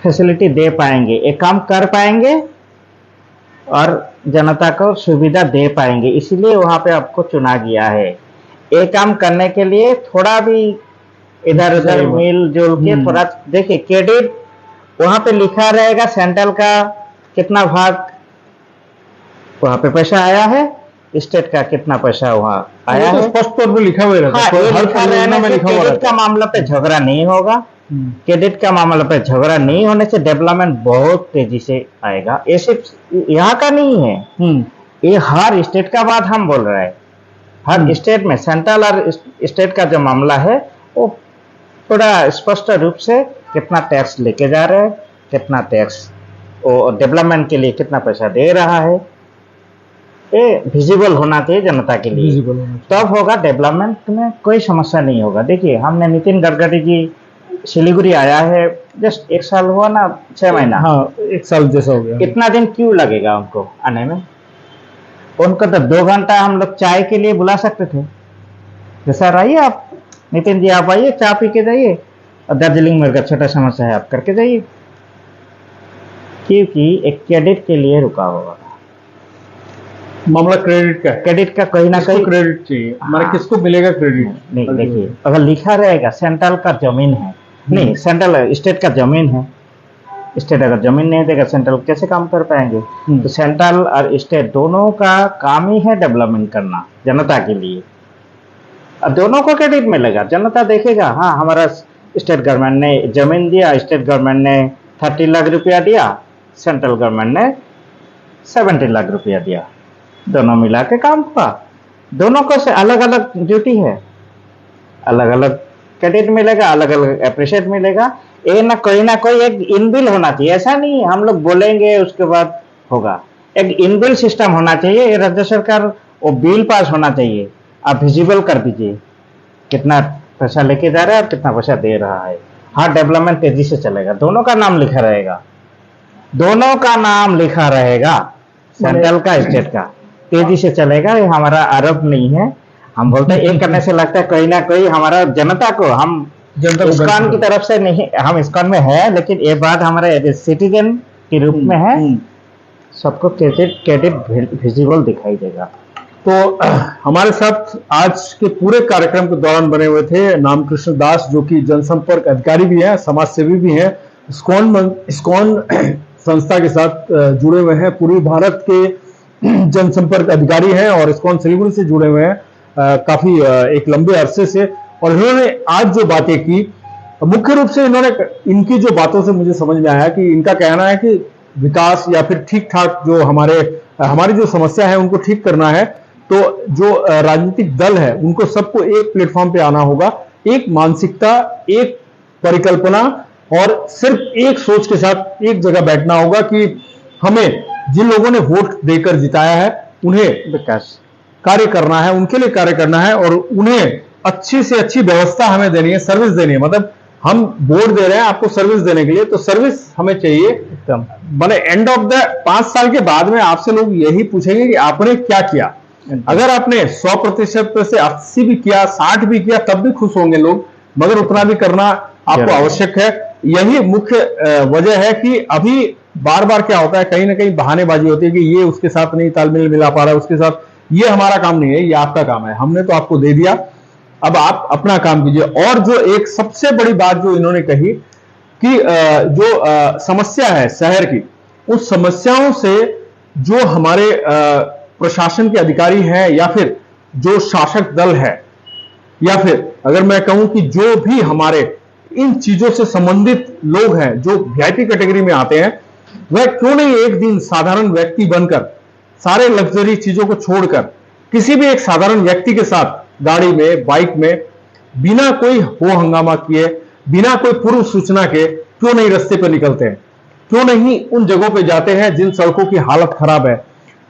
फैसिलिटी दे पाएंगे, एक काम कर पाएंगे और जनता को सुविधा दे पाएंगे, इसीलिए वहाँ पे आपको चुना गया है। एक काम करने के लिए थोड़ा भी इधर उधर मिलजुल के थोड़ा देखिए, क्रेडिट वहाँ पे लिखा रहेगा, सेंट्रल का कितना भाग वहाँ पे पैसा आया है, स्टेट का कितना पैसा वहाँ आया है, स्पष्ट तौर पर लिखा हुआ रहता है। क्रेडिट का मामला पे झगड़ा नहीं होगा। क्रेडिट का मामला पे झगड़ा नहीं होने से डेवलपमेंट बहुत तेजी से आएगा। ये सिर्फ यहाँ का नहीं है, ये हर स्टेट का बात हम बोल रहे हैं। हर स्टेट में सेंट्रल और स्टेट का जो मामला है वो थोड़ा स्पष्ट रूप से कितना टैक्स लेके जा रहे हैं, कितना टैक्स वो डेवलपमेंट के लिए कितना पैसा दे रहा है, ये विजिबल होना चाहिए जनता के लिए, तब होगा डेवलपमेंट में कोई समस्या नहीं होगा। देखिए, हमने नितिन गडकरी जी सिलीगुड़ी आया है, जस्ट 1 साल हुआ ना, 6 महीना, हाँ 1 साल जैसा हो गया। इतना दिन क्यों लगेगा उनको आने में? उनको तो 2 घंटा हम लोग चाय के लिए बुला सकते थे। सर आइए आप, नितिन जी आप आइए, चाय पी के जाइए, और दार्जिलिंग में छोटा समस्या है आप करके जाइए, क्योंकि एक क्रेडिट के लिए रुका होगा। मामला क्रेडिट का, क्रेडिट का कहीं ना कहीं क्रेडिट चाहिए, हमारे किसको मिलेगा क्रेडिट? नहीं, देखिए अगर लिखा रहेगा सेंट्रल का जमीन है, नहीं सेंट्रल स्टेट का जमीन है, स्टेट अगर जमीन नहीं देगा सेंट्रल कैसे काम कर पाएंगे? तो सेंट्रल और स्टेट दोनों का काम ही है डेवलपमेंट करना जनता के लिए, और दोनों को क्रेडिट मिलेगा। जनता देखेगा हाँ हमारा स्टेट गवर्नमेंट ने जमीन दिया, स्टेट गवर्नमेंट ने 30 लाख रुपया दिया, सेंट्रल गवर्नमेंट ने 70 लाख रुपया दिया, दोनों मिला के काम हुआ। दोनों को से अलग अलग ड्यूटी है, अलग अलग क्रेडिट मिलेगा, अलग अलग अप्रिशिएट मिलेगा। ये ना कोई एक इनबिल होना चाहिए, ऐसा नहीं हम लोग बोलेंगे उसके बाद होगा। एक इनबिल सिस्टम होना चाहिए। ये राज्य सरकार वो बिल पास होना चाहिए, आप विजिबल कर दीजिए कितना पैसा लेके जा रहा है और कितना पैसा दे रहा है। हाँ, डेवलपमेंट तेजी से चलेगा, दोनों का नाम लिखा रहेगा, दोनों का नाम लिखा रहेगा, सेंट्रल का स्टेट का, तेजी से चलेगा। ये हमारा आरोप नहीं है, हम बोलते हैं एक करने से लगता है कहीं ना कहीं हमारा जनता को, हम इस्कॉन की तरफ से नहीं, हम इस्कॉन में है, लेकिन ये बात हमारे सिटीजन के रूप में है, सबको क्रेडिट विजिबल दिखाई देगा। तो हमारे साथ आज के पूरे कार्यक्रम के दौरान बने हुए थे नामकृष्ण दास, जो कि जनसंपर्क अधिकारी भी हैं, समाज सेवी भी हैं, इस्कॉन संस्था के साथ जुड़े हुए हैं, पूर्वी भारत के जनसंपर्क अधिकारी हैं और इस्कॉन सिलीगुड़ी से जुड़े हुए हैं काफी एक लंबे अरसे से। और इन्होंने आज जो बातें की, मुख्य रूप से इनकी जो बातों से मुझे समझ में आया कि इनका कहना है कि विकास या फिर ठीक ठाक जो हमारी जो समस्या है उनको ठीक करना है, तो जो राजनीतिक दल है उनको सबको एक प्लेटफॉर्म पे आना होगा, एक मानसिकता, एक परिकल्पना और सिर्फ एक सोच के साथ एक जगह बैठना होगा कि हमें जिन लोगों ने वोट देकर जिताया है उन्हें विकास कार्य करना है, उनके लिए कार्य करना है और उन्हें अच्छी से अच्छी व्यवस्था हमें देनी है, सर्विस देनी है। मतलब हम वोट दे रहे हैं आपको सर्विस देने के लिए, तो सर्विस हमें चाहिए एकदम। माने एंड ऑफ द 5 साल के बाद में आपसे लोग यही पूछेंगे कि आपने क्या किया। अगर आपने 100% पे से 80 भी किया, 60 भी किया, तब भी खुश होंगे लोग, मगर उतना भी करना आपको आवश्यक है। यही मुख्य वजह है कि अभी बार बार क्या होता है, कहीं ना कहीं बहानेबाजी होती है कि ये उसके साथ नहीं तालमेल मिला पा रहा है, उसके साथ। ये हमारा काम नहीं है, ये आपका काम है। हमने तो आपको दे दिया, अब आप अपना काम कीजिए। और जो एक सबसे बड़ी बात जो इन्होंने कही कि जो समस्या है शहर की, उस समस्याओं से जो हमारे प्रशासन के अधिकारी हैं या फिर जो शासक दल है, या फिर अगर मैं कहूं कि जो भी हमारे इन चीजों से संबंधित लोग हैं, जो वीआईपी कैटेगरी में आते हैं, वह क्यों नहीं एक दिन साधारण व्यक्ति बनकर, सारे लग्जरी चीजों को छोड़कर, किसी भी एक साधारण व्यक्ति के साथ गाड़ी में, बाइक में, बिना कोई हो हंगामा किए, बिना कोई पूर्व सूचना के क्यों नहीं रास्ते पर निकलते हैं, क्यों नहीं उन जगहों पे जाते हैं जिन सड़कों की हालत खराब है।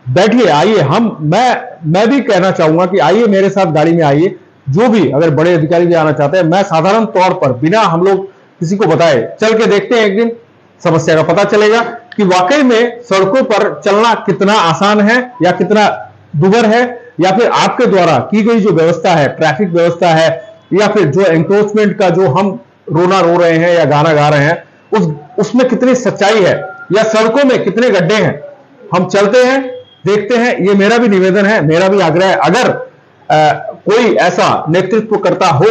बैठिए, आइए, मैं भी कहना चाहूंगा कि आइए मेरे साथ गाड़ी में आइए, जो भी अगर बड़े अधिकारी भी आना चाहते हैं, मैं साधारण तौर पर बिना हम लोग किसी को बताए चल के देखते हैं, एक दिन समस्या का पता चलेगा कि वाकई में सड़कों पर चलना कितना आसान है या कितना दुभर है, या फिर आपके द्वारा की गई जो व्यवस्था है, ट्रैफिक व्यवस्था है, या फिर जो एंक्रोचमेंट का जो हम रोना रो रहे हैं या गाना गा रहे हैं, उसमें कितनी सच्चाई है, या सड़कों में कितने गड्ढे हैं। हम चलते हैं, देखते हैं। ये मेरा भी निवेदन है, मेरा भी आग्रह है, अगर कोई ऐसा नेतृत्व करता हो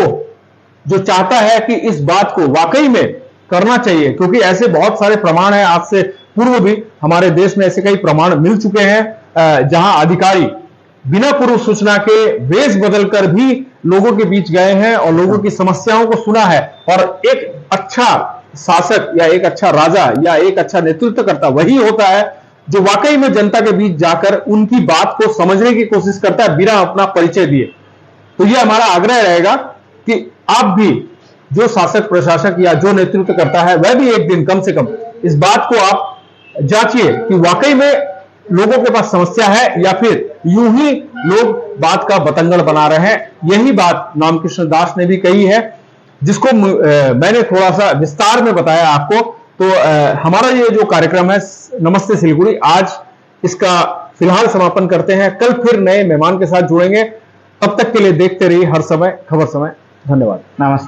जो चाहता है कि इस बात को वाकई में करना चाहिए, क्योंकि ऐसे बहुत सारे प्रमाण हैं, आज से पूर्व भी हमारे देश में ऐसे कई प्रमाण मिल चुके हैं जहां अधिकारी बिना पूर्व सूचना के वेश बदलकर भी लोगों के बीच गए हैं और लोगों की समस्याओं को सुना है। और एक अच्छा शासक या एक अच्छा राजा या एक अच्छा नेतृत्वकर्ता वही होता है जो वाकई में जनता के बीच जाकर उनकी बात को समझने की कोशिश करता है बिना अपना परिचय दिए। तो यह हमारा आग्रह रहेगा कि आप भी, जो शासक प्रशासक या जो नेतृत्व करता है, वह भी एक दिन कम से कम इस बात को आप जांचिए कि वाकई में लोगों के पास समस्या है या फिर यूं ही लोग बात का बतंगड़ बना रहे हैं। यही बात रामकृष्ण दास ने भी कही है, जिसको मैंने थोड़ा सा विस्तार में बताया आपको। तो हमारा ये जो कार्यक्रम है नमस्ते सिलीगुड़ी, आज इसका फिलहाल समापन करते हैं। कल फिर नए मेहमान के साथ जुड़ेंगे। तब तक के लिए देखते रहिए हर समय खबर समय। धन्यवाद। नमस्ते।